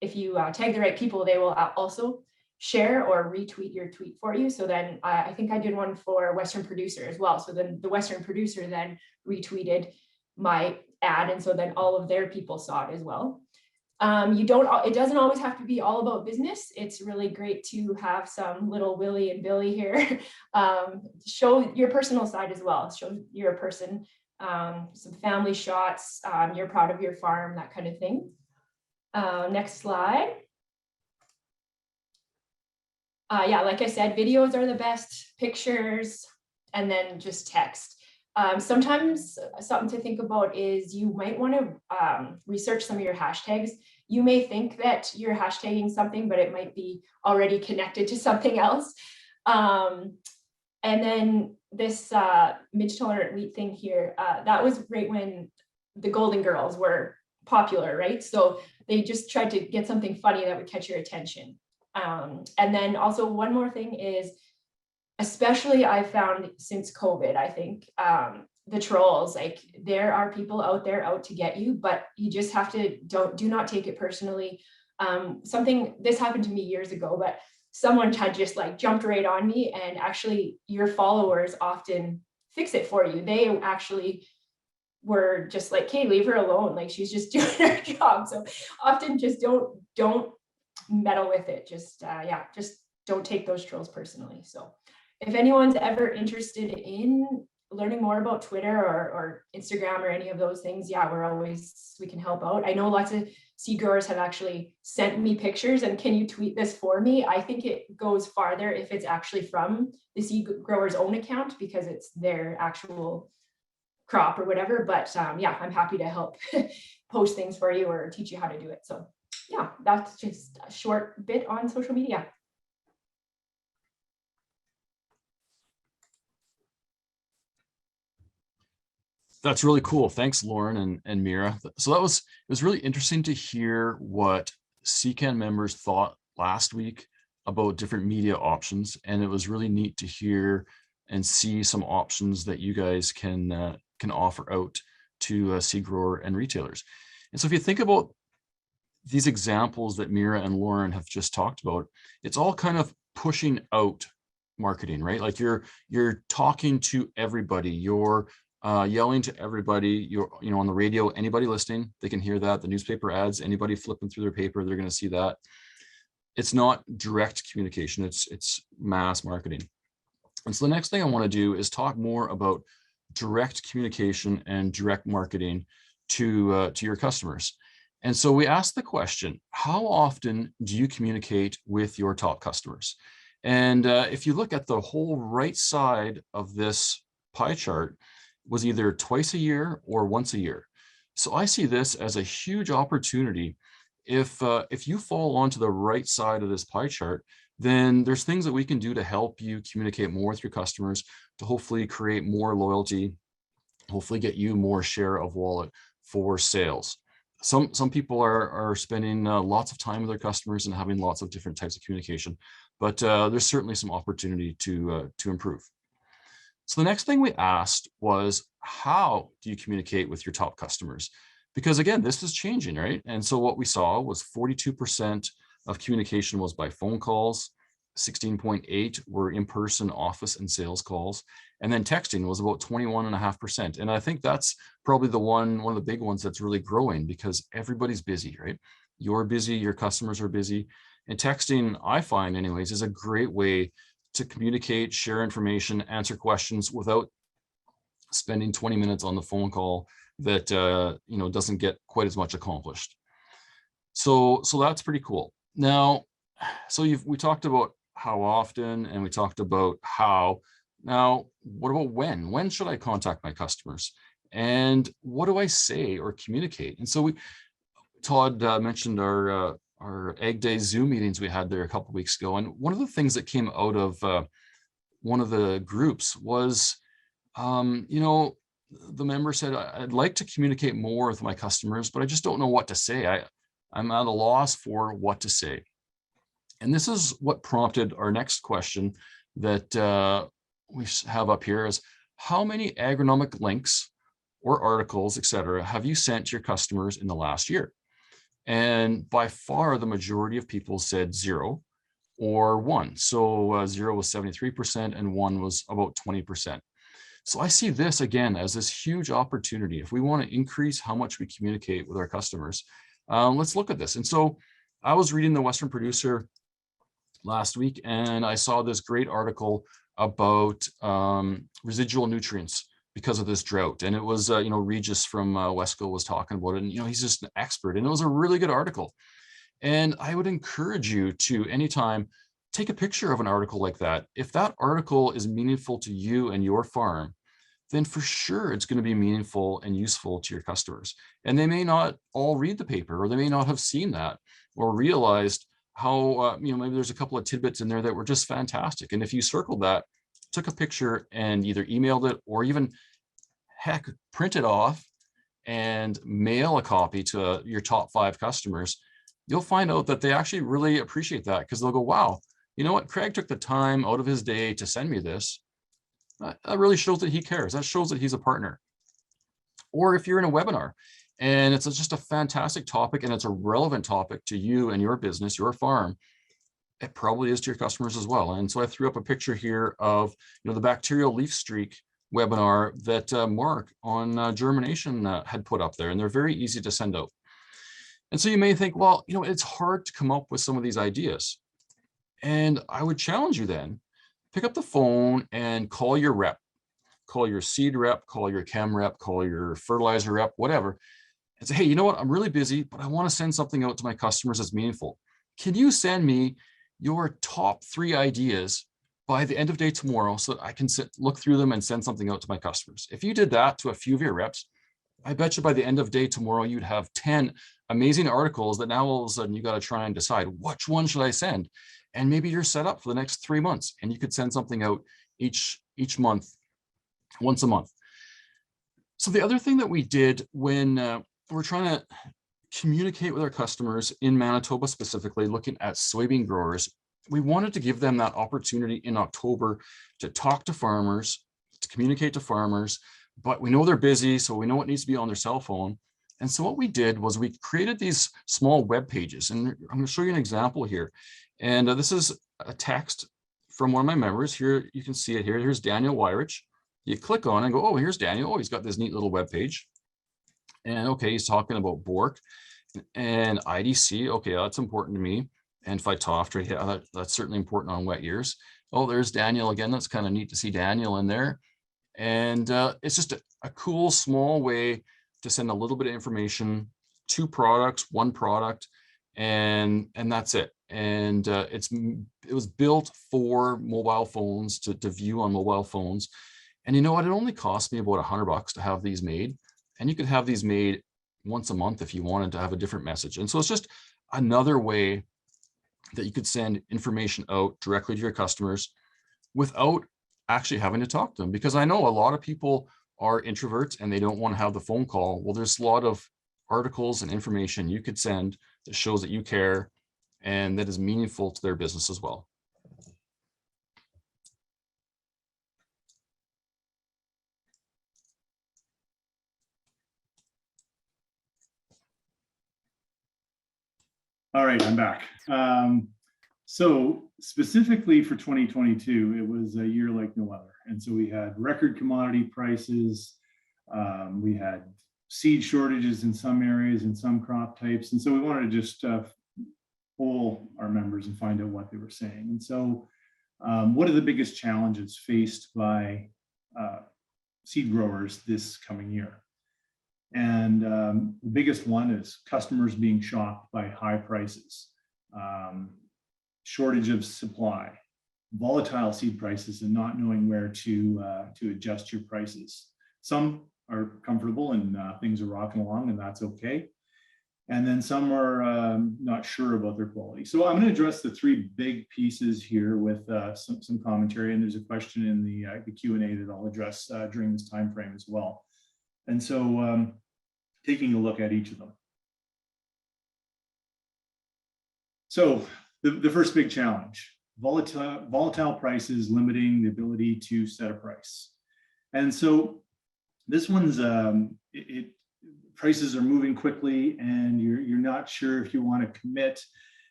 if you tag the right people, they will also share or retweet your tweet for you. So then I think I did one for Western Producer as well. So then the Western Producer then retweeted my ad. And so then all of their people saw it as well. It doesn't always have to be all about business. It's really great to have some little Willie and Billy here. Show your personal side as well. Show you're a person, some family shots, you're proud of your farm, that kind of thing. Next slide. Yeah, like I said, videos are the best, pictures, and then just text. Sometimes something to think about is you might want to research some of your hashtags. You may think that you're hashtagging something, but it might be already connected to something else. And then this midge tolerant wheat thing here, that was right when the Golden Girls were popular, right? So they just tried to get something funny that would catch your attention. And then also one more thing is, especially I found since COVID, I think the trolls, like there are people out there out to get you, but you just have to do not take it personally. This happened to me years ago, but someone had just like jumped right on me, and actually your followers often fix it for you. They actually were just like, hey, leave her alone. Like she's just doing her job. So often just don't meddle with it. Just don't take those trolls personally. So if anyone's ever interested in learning more about Twitter or Instagram or any of those things, yeah, we can help out. I know lots of seed growers have actually sent me pictures and can you tweet this for me? I think it goes farther if it's actually from the seed grower's own account because it's their actual crop or whatever. But yeah, I'm happy to help post things for you or teach you how to do it. So yeah, that's just a short bit on social media. That's really cool. Thanks, Lauren and Mira. So it was really interesting to hear what CCAN members thought last week about different media options. And it was really neat to hear and see some options that you guys can offer out to seed grower and retailers. And so if you think about these examples that Mira and Lauren have just talked about, it's all kind of pushing out marketing, right? Like you're talking to everybody, you're yelling to everybody, you're on the radio, anybody listening, they can hear that. The newspaper ads, anybody flipping through their paper, they're going to see that. It's not direct communication, it's mass marketing. And so the next thing I want to do is talk more about direct communication and direct marketing to your customers. And so we asked the question, how often do you communicate with your top customers? And if you look at the whole right side of this pie chart, was either twice a year or once a year. So I see this as a huge opportunity if you fall onto the right side of this pie chart, then there's things that we can do to help you communicate more with your customers, to hopefully create more loyalty, hopefully get you more share of wallet for sales. Some people are spending lots of time with their customers and having lots of different types of communication, but there's certainly some opportunity to improve. So the next thing we asked was, how do you communicate with your top customers? Because again, this is changing, right? And so what we saw was 42% of communication was by phone calls, 16.8 were in-person office and sales calls, and then texting was about 21.5%. And I think that's probably one of the big ones that's really growing, because everybody's busy, right? You're busy, your customers are busy. And texting, I find anyways, is a great way to communicate, share information, answer questions without spending 20 minutes on the phone call that doesn't get quite as much accomplished. So that's pretty cool. Now, so we talked about how often, and we talked about how. Now, what about when? When should I contact my customers? And what do I say or communicate? And so Todd mentioned our Egg Day Zoom meetings we had there a couple of weeks ago. And one of the things that came out of one of the groups was, the member said, I'd like to communicate more with my customers, but I just don't know what to say. I'm at a loss for what to say. And this is what prompted our next question that we have up here is, how many agronomic links or articles, etc., have you sent to your customers in the last year? And by far, the majority of people said 0 or 1. So 0 was 73% and 1 was about 20%. So I see this again as this huge opportunity. If we want to increase how much we communicate with our customers, let's look at this. And so I was reading the Western Producer last week, and I saw this great article about residual nutrients because of this drought. And it was, Regis from Wesco was talking about it, and, he's just an expert, and it was a really good article. And I would encourage you to, anytime, take a picture of an article like that. If that article is meaningful to you and your farm, then for sure it's going to be meaningful and useful to your customers. And they may not all read the paper, or they may not have seen that or realized how, maybe there's a couple of tidbits in there that were just fantastic. And if you circled that, took a picture and either emailed it, or even heck, print it off and mail a copy to your top 5 customers, you'll find out that they actually really appreciate that, because they'll go, wow, you know what, Craig took the time out of his day to send me this. That really shows that he cares. That shows that he's a partner. Or if you're in a webinar and it's just a fantastic topic and it's a relevant topic to you and your business, your farm, it probably is to your customers as well. And so I threw up a picture here of the bacterial leaf streak webinar that Mark on germination had put up there, and they're very easy to send out. And so you may think, well, it's hard to come up with some of these ideas. And I would challenge you then, pick up the phone and call your rep, call your seed rep, call your chem rep, call your fertilizer rep, whatever, and say, hey, you know what, I'm really busy, but I want to send something out to my customers that's meaningful. Can you send me your top 3 ideas by the end of day tomorrow so that I can look through them and send something out to my customers? If you did that to a few of your reps, I bet you by the end of day tomorrow, you'd have 10 amazing articles that now all of a sudden you got to try and decide which one should I send. And maybe you're set up for the next 3 months, and you could send something out each month, once a month. So the other thing that we did when we're trying to communicate with our customers in Manitoba, specifically looking at soybean growers, we wanted to give them that opportunity in October to talk to farmers, to communicate to farmers, but we know they're busy, so we know it needs to be on their cell phone. And so what we did was we created these small web pages, and I'm going to show you an example here. And this is a text from one of my members. Here, you can see it here. Here's Daniel Weirich. You click on it and go, oh, here's Daniel. Oh, he's got this neat little web page. And okay, he's talking about Bork and IDC. Okay, that's important to me. And Phytophthora, yeah, that's certainly important on wet years. Oh, there's Daniel again. That's kind of neat to see Daniel in there. And it's just a cool small way to send a little bit of information, 2 products, 1 product, and that's it. And it was built for mobile phones to view on mobile phones. And you know what? It only cost me about $100 to have these made. And you could have these made once a month if you wanted to have a different message. And so it's just another way that you could send information out directly to your customers without actually having to talk to them. Because I know a lot of people are introverts and they don't want to have the phone call. Well, there's a lot of articles and information you could send that shows that you care and that is meaningful to their business as well. All right, I'm back. So specifically for 2022, it was a year like no other. And so we had record commodity prices. We had seed shortages in some areas and some crop types. And so we wanted to just poll our members and find out what they were saying. And so what are the biggest challenges faced by seed growers this coming year? And the biggest one is customers being shocked by high prices, shortage of supply, volatile seed prices, and not knowing where to adjust your prices. Some are comfortable and things are rocking along, and that's okay. And then some are not sure about their quality. So I'm going to address the three big pieces here with some commentary, and there's a question in the Q&A that I'll address during this time frame as well. And so taking a look at each of them. So the first big challenge, volatile prices limiting the ability to set a price. And so this one's, prices are moving quickly and you're not sure if you want to commit.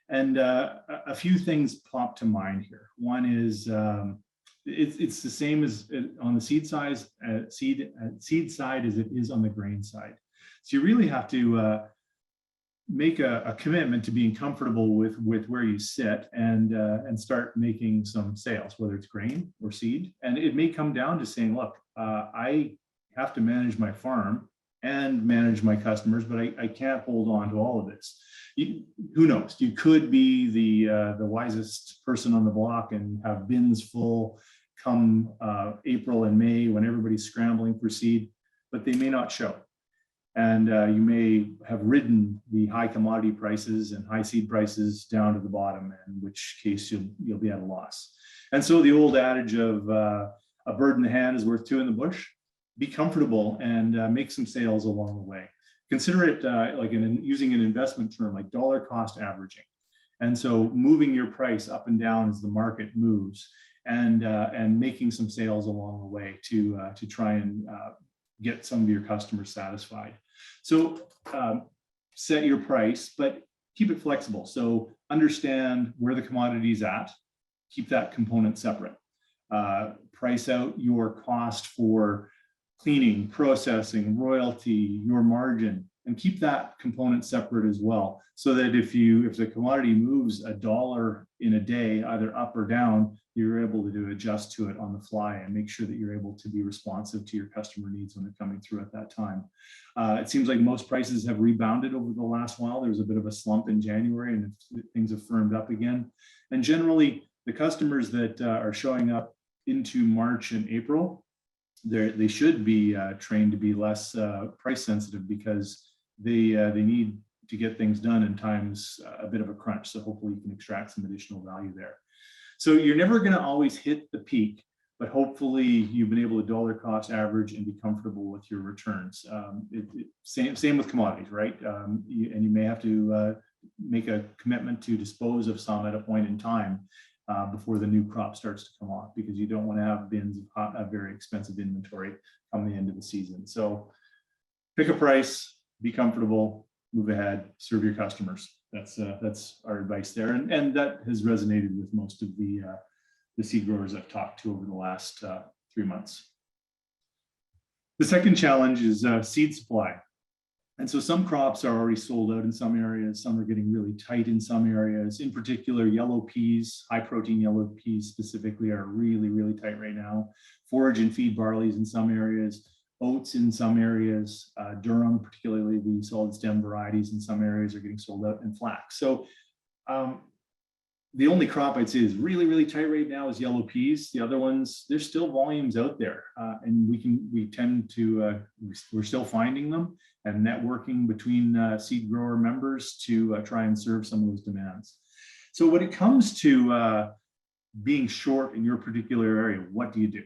And a few things pop to mind here. One is it's the same as on the seed side as it is on the grain side. So you really have to make a commitment to being comfortable with where you sit and start making some sales, whether it's grain or seed. And it may come down to saying, look, I have to manage my farm and manage my customers, but I can't hold on to all of this. Who knows? You could be the wisest person on the block and have bins full come April and May when everybody's scrambling for seed, but they may not show. And you may have ridden the high commodity prices and high seed prices down to the bottom, in which case you'll be at a loss. And so the old adage of a bird in the hand is worth two in the bush. Be comfortable and make some sales along the way. Consider it like using an investment term like dollar cost averaging. And so moving your price up and down as the market moves and making some sales along the way to try and get some of your customers satisfied. So set your price, but keep it flexible. So understand where the commodity is at, keep that component separate. Price out your cost for cleaning, processing, royalty, your margin, and keep that component separate as well. So that if the commodity moves $1 in a day, either up or down, you're able to adjust to it on the fly and make sure that you're able to be responsive to your customer needs when they're coming through at that time. It seems like most prices have rebounded over the last while. There was a bit of a slump in January and things have firmed up again. And generally, the customers that are showing up into March and April, they should be trained to be less price sensitive because they need to get things done in times a bit of a crunch. So hopefully you can extract some additional value there. So you're never going to always hit the peak, but hopefully you've been able to dollar cost average and be comfortable with your returns. Same with commodities, right? And you may have to make a commitment to dispose of some at a point in time before the new crop starts to come off, because you don't want to have bins of very expensive inventory come the end of the season. So pick a price, be comfortable, move ahead, serve your customers. That's our advice there, and that has resonated with most of the seed growers I've talked to over the last 3 months. The second challenge is seed supply. And so some crops are already sold out in some areas, some are getting really tight in some areas. In particular, yellow peas, high protein yellow peas specifically, are really, really tight right now. Forage and feed barleys in some areas, oats in some areas, durum, particularly the solid stem varieties in some areas, are getting sold out, and flax. So The only crop I'd say is really, really tight right now is yellow peas. The other ones, there's still volumes out there, and we're still finding them and networking between seed grower members to try and serve some of those demands. So when it comes to being short in your particular area, what do you do?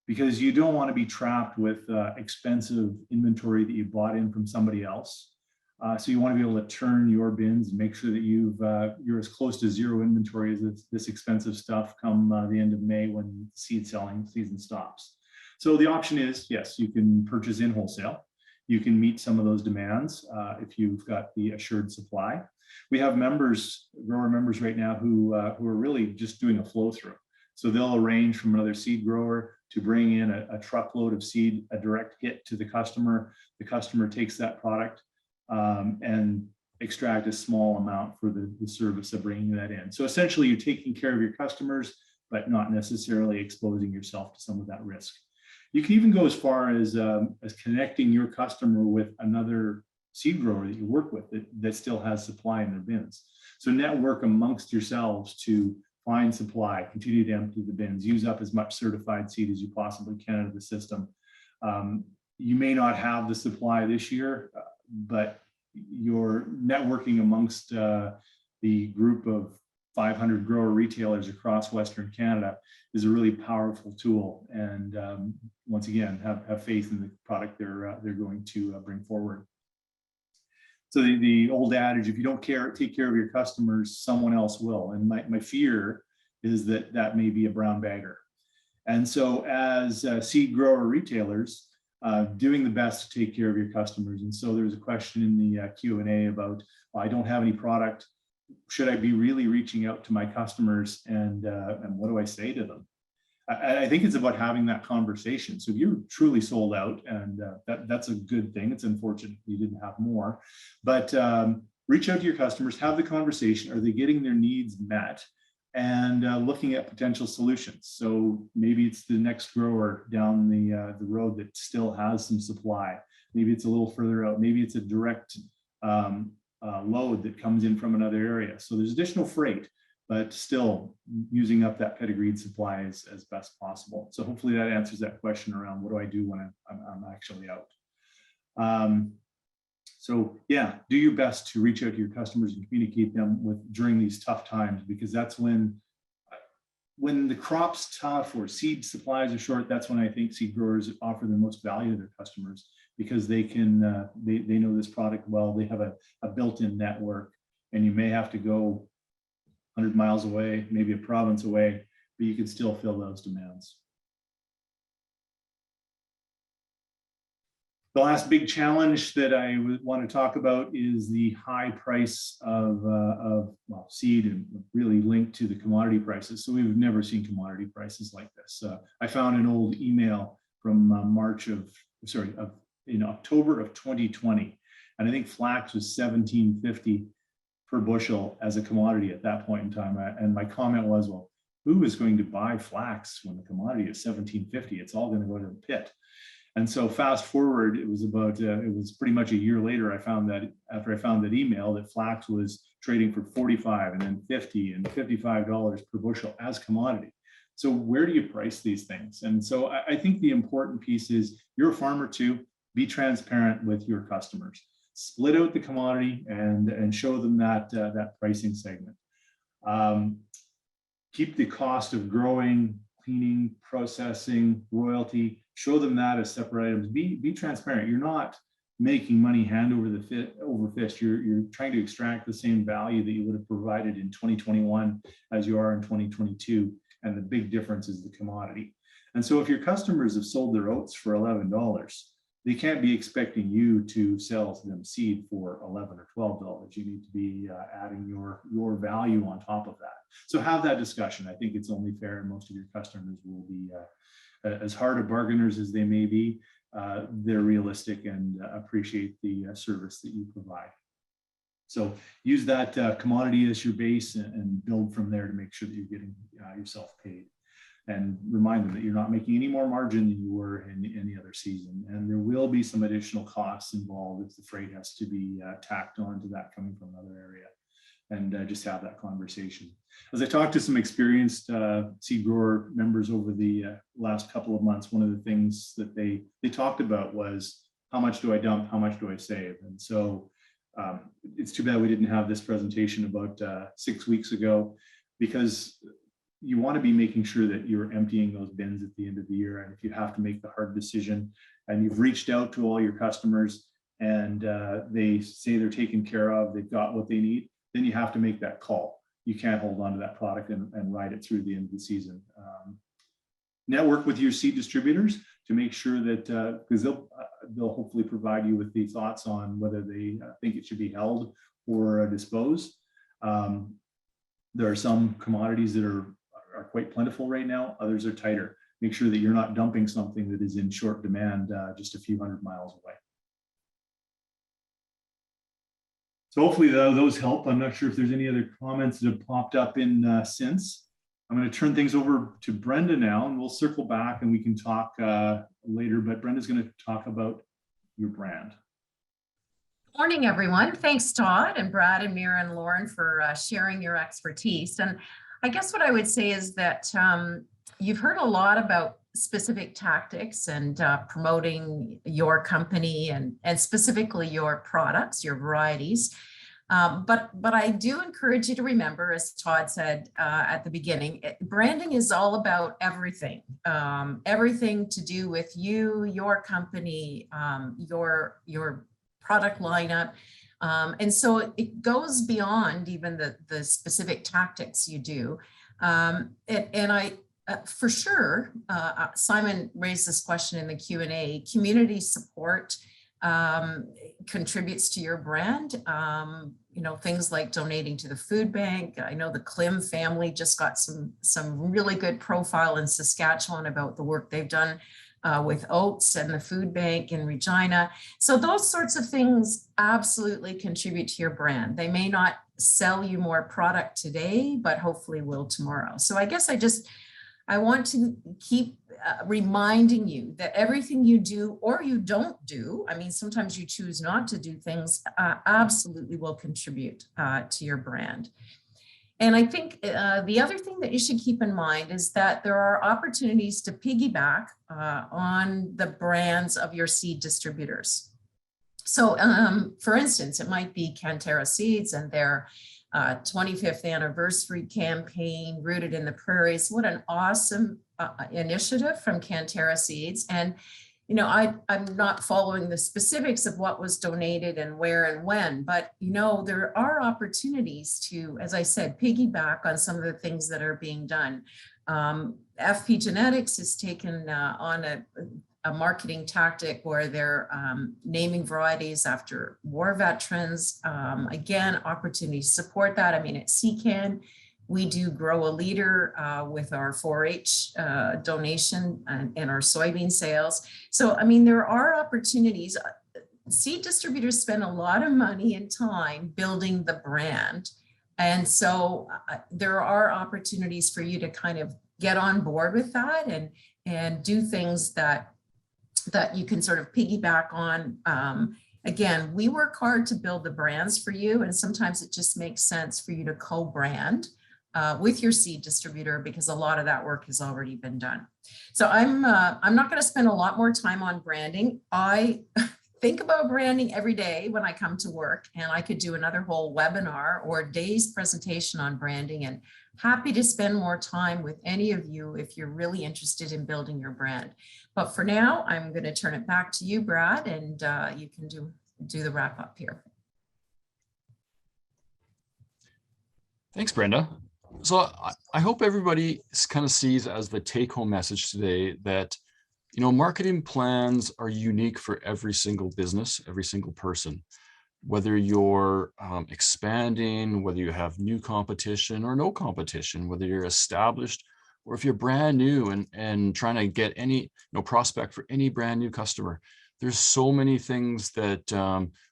Because you don't want to be trapped with expensive inventory that you bought in from somebody else. So you want to be able to turn your bins and make sure that you're as close to zero inventory as this expensive stuff come the end of May when seed selling season stops. So the option is, yes, you can purchase in wholesale. You can meet some of those demands if you've got the assured supply. We have grower members right now who are really just doing a flow through. So they'll arrange from another seed grower to bring in a truckload of seed, a direct hit to the customer. The customer takes that product and extract a small amount for the service of bringing that in. So essentially you're taking care of your customers, but not necessarily exposing yourself to some of that risk. You can even go as far as connecting your customer with another seed grower that you work with that still has supply in their bins. So network amongst yourselves to find supply, continue to empty the bins, use up as much certified seed as you possibly can out of the system. You may not have the supply this year, but your networking amongst the group of 500 grower retailers across Western Canada is a really powerful tool. And once again, have faith in the product they're going to bring forward. So the old adage, if you don't take care of your customers, someone else will. And my fear is that may be a brown bagger. And so as seed grower retailers, doing the best to take care of your customers. And so there's a question in the Q&A about, well, I don't have any product. Should I be really reaching out to my customers and what do I say to them? I think it's about having that conversation. So if you're truly sold out, and that's a good thing. It's unfortunate you didn't have more, but reach out to your customers, have the conversation. Are they getting their needs met? And looking at potential solutions. So maybe it's the next grower down the road that still has some supply. Maybe it's a little further out. Maybe it's a direct load that comes in from another area. So there's additional freight, but still using up that pedigreed supply as best possible. So hopefully that answers that question around what do I do when I'm actually out. So yeah, do your best to reach out to your customers and communicate them during these tough times, because that's when the crop's tough or seed supplies are short. That's when I think seed growers offer the most value to their customers, because they can they know this product well. They have a built-in network, and you may have to go 100 miles away, maybe a province away, but you can still fill those demands. The last big challenge that I would want to talk about is the high price of seed, and really linked to the commodity prices. So we've never seen commodity prices like this. I found an old email from in October of 2020, and I think flax was $17.50 per bushel as a commodity at that point in time. And my comment was, well, who is going to buy flax when the commodity is $17.50? It's all going to go to the pit. And so fast forward, it was pretty much a year later, after I found that email, that flax was trading for $45 and then $50 and $55 per bushel as commodity. So where do you price these things? And so I think the important piece is, you're a farmer too, be transparent with your customers. Split out the commodity and show them that pricing segment. Keep the cost of growing, cleaning, processing, royalty, show them that as separate items. Be transparent. You're not making money hand over fist. You're trying to extract the same value that you would have provided in 2021 as you are in 2022. And the big difference is the commodity. And so if your customers have sold their oats for $11, they can't be expecting you to sell them seed for $11 or $12. You need to be adding your value on top of that. So have that discussion. I think it's only fair, and most of your customers will be as hard of bargainers as they may be. They're realistic and appreciate the service that you provide. So use that commodity as your base and build from there to make sure that you're getting yourself paid. And remind them that you're not making any more margin than you were in any other season. And there will be some additional costs involved if the freight has to be tacked on to that coming from another area. and just have that conversation. As I talked to some experienced seed grower members over the last couple of months, one of the things that they talked about was, how much do I dump? How much do I save? And so it's too bad we didn't have this presentation about 6 weeks ago, because you want to be making sure that you're emptying those bins at the end of the year. And if you have to make the hard decision and you've reached out to all your customers and they say they're taken care of, they've got what they need, then you have to make that call. You can't hold on to that product and ride it through the end of the season. Network with your seed distributors to make sure that, because they'll hopefully provide you with the thoughts on whether they think it should be held or disposed. There are some commodities that are quite plentiful right now, others are tighter. Make sure that you're not dumping something that is in short demand just a few hundred miles away. So hopefully those help. I'm not sure if there's any other comments that have popped up in since. I'm going to turn things over to Brenda now, and we'll circle back and we can talk later, but Brenda's going to talk about your brand. Morning, everyone. Thanks, Todd and Brad and Mira and Lauren for sharing your expertise. And I guess what I would say is that you've heard a lot about specific tactics and promoting your company and specifically your products, your varieties. But I do encourage you to remember, as Todd said at the beginning, branding is all about everything, everything to do with you, your company, your product lineup. And so it goes beyond even the specific tactics you do. And I, for sure, Simon raised this question in the Q&A, community support contributes to your brand. You know, things like donating to the food bank. I know the Klim family just got some really good profile in Saskatchewan about the work they've done with oats and the food bank in Regina. So those sorts of things absolutely contribute to your brand. They may not sell you more product today, but hopefully will tomorrow. So I guess I want to keep reminding you that everything you do or you don't do, I mean, sometimes you choose not to do things, absolutely will contribute to your brand. And I think the other thing that you should keep in mind is that there are opportunities to piggyback on the brands of your seed distributors. So for instance, it might be Canterra Seeds and their 25th anniversary campaign, Rooted in the Prairies. What an awesome initiative from Canterra Seeds. And, you know, I'm not following the specifics of what was donated and where and when, but, you know, there are opportunities to, as I said, piggyback on some of the things that are being done. FP Genetics has taken on a marketing tactic where they're naming varieties after war veterans. Again, opportunities to support that. I mean, at CCAN, we do Grow a Leader with our 4-H donation and our soybean sales. So, I mean, there are opportunities. Seed distributors spend a lot of money and time building the brand. And so there are opportunities for you to kind of get on board with that and do things that you can sort of piggyback on. Again, we work hard to build the brands for you, and sometimes it just makes sense for you to co-brand with your seed distributor because a lot of that work has already been done. So I'm not going to spend a lot more time on branding. I think about branding every day when I come to work, and I could do another whole webinar or day's presentation on branding, and happy to spend more time with any of you if you're really interested in building your brand. But for now, I'm going to turn it back to you, Brad, and you can do the wrap up here. Thanks, Brenda. So I hope everybody kind of sees as the take-home message today that, you know, marketing plans are unique for every single business, every single person. Whether you're expanding, whether you have new competition or no competition, whether you're established or if you're brand new and trying to get any prospect for any brand new customer, there's so many things that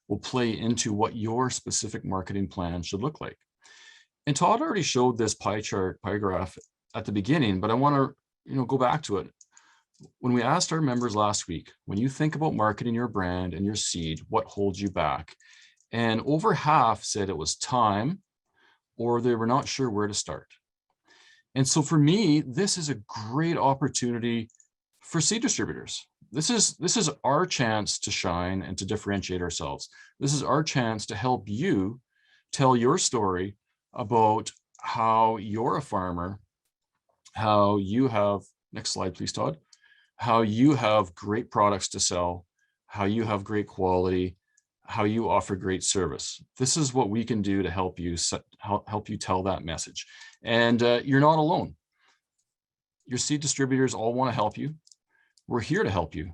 will play into what your specific marketing plan should look like. And Todd already showed this pie graph at the beginning, but I want to go back to it. When we asked our members last week, when you think about marketing your brand and your seed, what holds you back? And over half said it was time, or they were not sure where to start. And so for me, this is a great opportunity for seed distributors. This is our chance to shine and to differentiate ourselves. This is our chance to help you tell your story about how you're a farmer, how you have, next slide, please, Todd, how you have great products to sell, how you have great quality, how you offer great service. This is what we can do to help you tell that message. And you're not alone. Your seed distributors all want to help you. We're here to help you.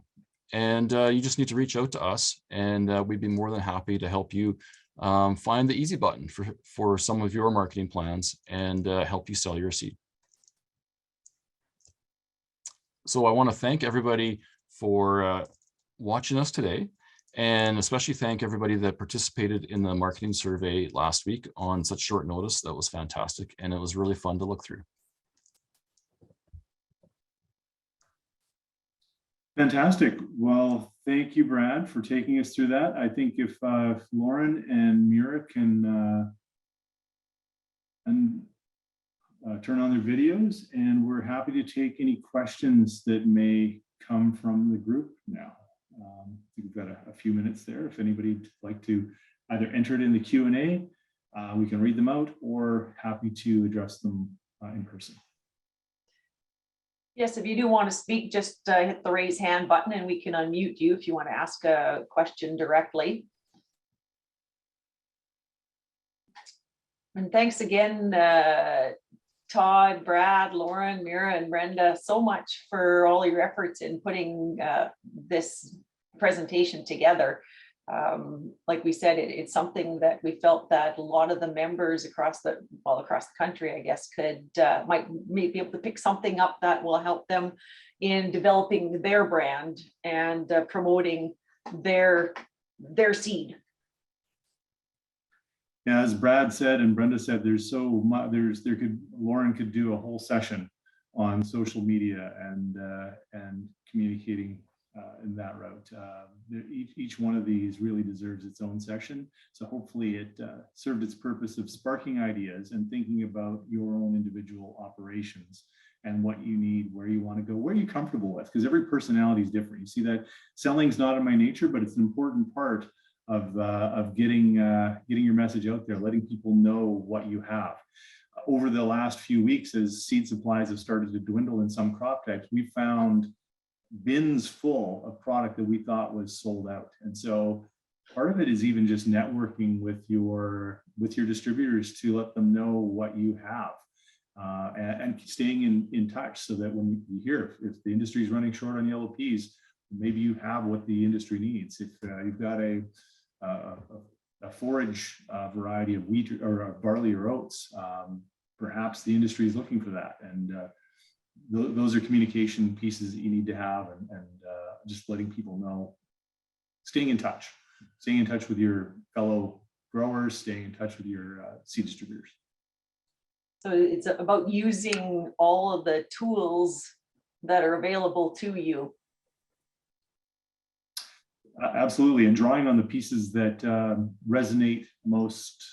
And you just need to reach out to us, and we'd be more than happy to help you find the easy button for some of your marketing plans and help you sell your seed. So I want to thank everybody for watching us today, and especially thank everybody that participated in the marketing survey last week on such short notice. That was fantastic, and it was really fun to look through. Fantastic. Well, thank you, Brad, for taking us through that. I think if Lauren and Mira can turn on their videos, and we're happy to take any questions that may come from the group now. I think we've got a few minutes there. If anybody'd like to either enter it in the Q&A, we can read them out, or happy to address them in person. Yes, if you do want to speak, just hit the raise hand button and we can unmute you if you want to ask a question directly. And thanks again, Todd, Brad, Lauren, Mira, and Brenda, so much for all your efforts in putting this presentation together. Like we said, it's something that we felt that a lot of the members across the country, I guess, might be able to pick something up that will help them in developing their brand and promoting their seed. Yeah, as Brad said and Brenda said, there's so much. Lauren could do a whole session on social media and communicating in that route. Each one of these really deserves its own section. So hopefully it served its purpose of sparking ideas and thinking about your own individual operations and what you need, where you want to go, where you're comfortable with, because every personality is different. You see that selling's not in my nature, but it's an important part of getting your message out there, letting people know what you have. Over the last few weeks, as seed supplies have started to dwindle in some crop types, we found bins full of product that we thought was sold out. And so part of it is even just networking with your distributors to let them know what you have, and staying in touch, so that when you hear if the industry is running short on yellow peas, maybe you have what the industry needs. If you've got a forage variety of wheat or barley or oats, perhaps the industry is looking for that. And those are communication pieces that you need to have, and just letting people know, staying in touch with your fellow growers, staying in touch with your seed distributors. So it's about using all of the tools that are available to you. Absolutely, and drawing on the pieces that resonate most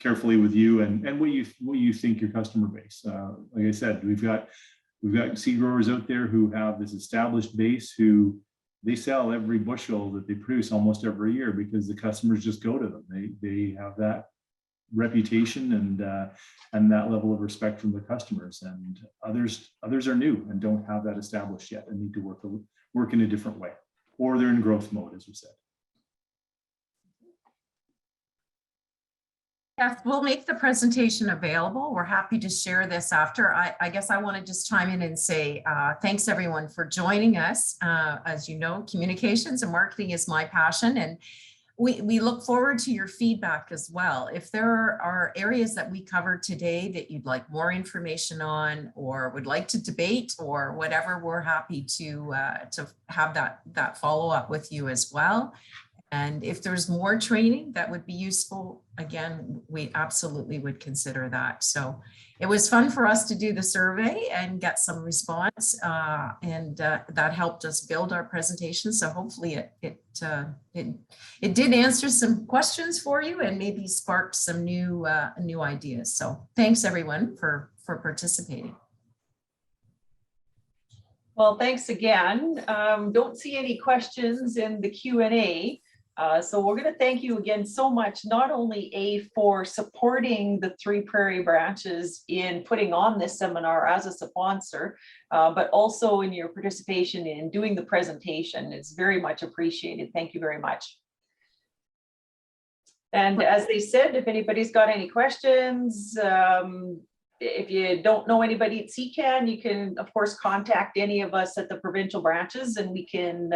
carefully with you and what you think your customer base. Like I said, we've got seed growers out there who have this established base, who they sell every bushel that they produce almost every year because the customers just go to them. They have that reputation and that level of respect from the customers. And others are new and don't have that established yet and need to work in a different way, or they're in growth mode, as we said. Yes, we'll make the presentation available. We're happy to share this after. I guess I want to just chime in and say thanks everyone for joining us. As you know, communications and marketing is my passion, and we look forward to your feedback as well. If there are areas that we covered today that you'd like more information on, or would like to debate, or whatever, we're happy to have that follow up with you as well. And if there's more training that would be useful, again, we absolutely would consider that. So it was fun for us to do the survey and get some response, and that helped us build our presentation. So hopefully it did answer some questions for you and maybe sparked some new ideas. So thanks everyone for participating. Well, thanks again. Don't see any questions in the Q&A. So we're going to thank you again so much, not only for supporting the Three Prairie branches in putting on this seminar as a sponsor, but also in your participation in doing the presentation. It's very much appreciated. Thank you very much. And as they said, if anybody's got any questions, if you don't know anybody at CCAN, you can, of course, contact any of us at the provincial branches and we can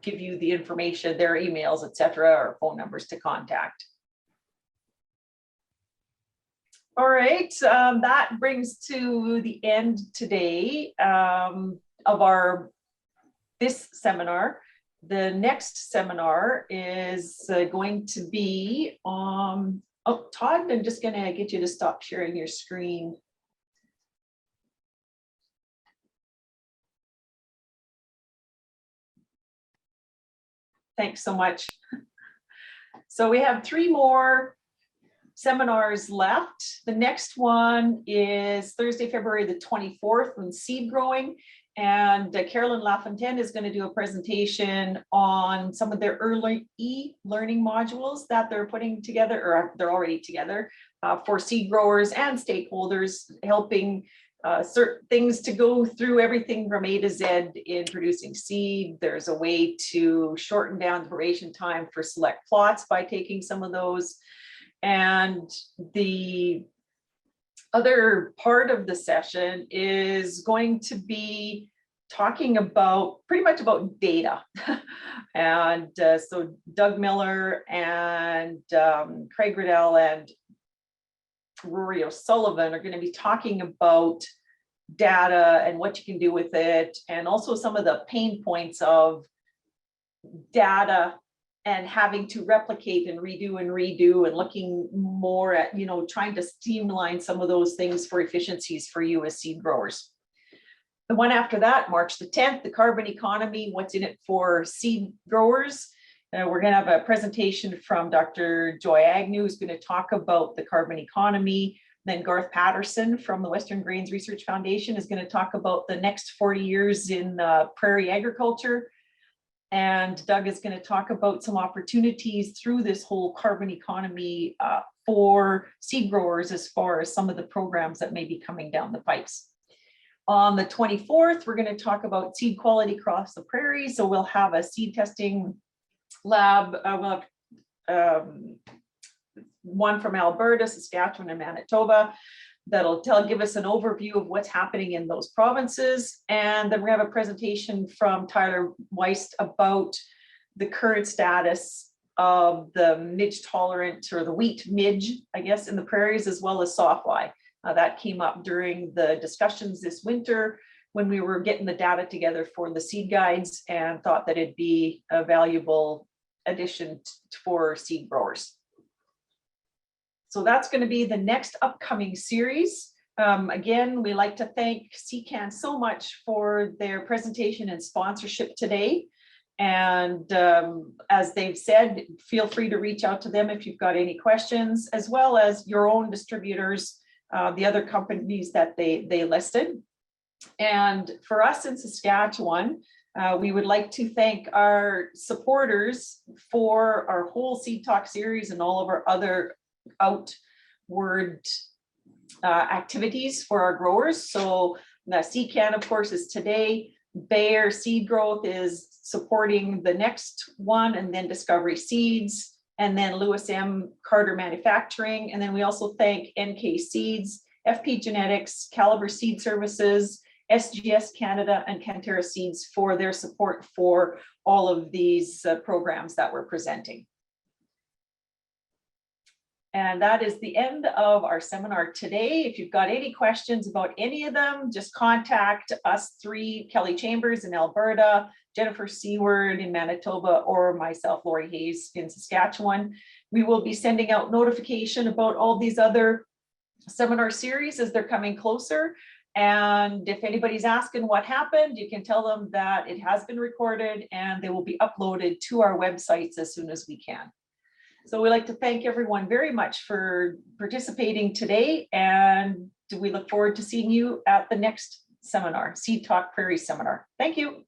give you the information, their emails, etc., or phone numbers to contact. All right, that brings to the end today of this seminar. The next seminar is going to be on, oh, Todd, I'm just gonna get you to stop sharing your screen. Thanks so much. So we have 3 more seminars left. The next one is Thursday, February the 24th on seed growing. And Carolyn LaFontaine is going to do a presentation on some of their early e-learning modules that they're putting together, or they're already together, for seed growers and stakeholders, helping certain things to go through everything from A to Z in producing seed. There's a way to shorten down the duration time for select plots by taking some of those. And the other part of the session is going to be talking about pretty much about data. And so Doug Miller and Craig Riddell and Rory O'Sullivan are going to be talking about data and what you can do with it, and also some of the pain points of data and having to replicate and redo and looking more at, you know, trying to streamline some of those things for efficiencies for you as seed growers. The one after that, March the 10th, the carbon economy, what's in it for seed growers. We're going to have a presentation from Dr. Joy Agnew, who's going to talk about the carbon economy. Then Garth Patterson from the Western Grains Research Foundation is going to talk about the next 40 years in prairie agriculture. And Doug is going to talk about some opportunities through this whole carbon economy for seed growers as far as some of the programs that may be coming down the pipes. On the 24th, we're going to talk about seed quality across the prairie. So we'll have a seed testing lab. We'll have one from Alberta, Saskatchewan, and Manitoba that'll give us an overview of what's happening in those provinces. And then we have a presentation from Tyler Weist about the current status of the midge tolerant, or the wheat midge, I guess, in the prairies, as well as sawfly. That came up during the discussions this winter when we were getting the data together for the seed guides, and thought that it'd be a valuable addition for seed growers. So that's going to be the next upcoming series. Again, we like to thank CCAN so much for their presentation and sponsorship today. And as they've said, feel free to reach out to them if you've got any questions, as well as your own distributors, the other companies that they listed. And for us in Saskatchewan, we would like to thank our supporters for our whole Seed Talk series and all of our other outward activities for our growers. So the CCAN, of course, is today. Bayer Seed Growth is supporting the next one, and then Discovery Seeds, and then Lewis M. Carter Manufacturing. And then we also thank NK Seeds, FP Genetics, Caliber Seed Services, SGS Canada, and Cantera Seeds for their support for all of these programs that we're presenting. And that is the end of our seminar today. If you've got any questions about any of them, just contact us three, Kelly Chambers in Alberta, Jennifer Seward in Manitoba, or myself, Lori Hayes in Saskatchewan. We will be sending out notification about all these other seminar series as they're coming closer. And if anybody's asking what happened, you can tell them that it has been recorded and they will be uploaded to our websites as soon as we can. So we'd like to thank everyone very much for participating today, and we look forward to seeing you at the next seminar, Seed Talk Prairie Seminar. Thank you.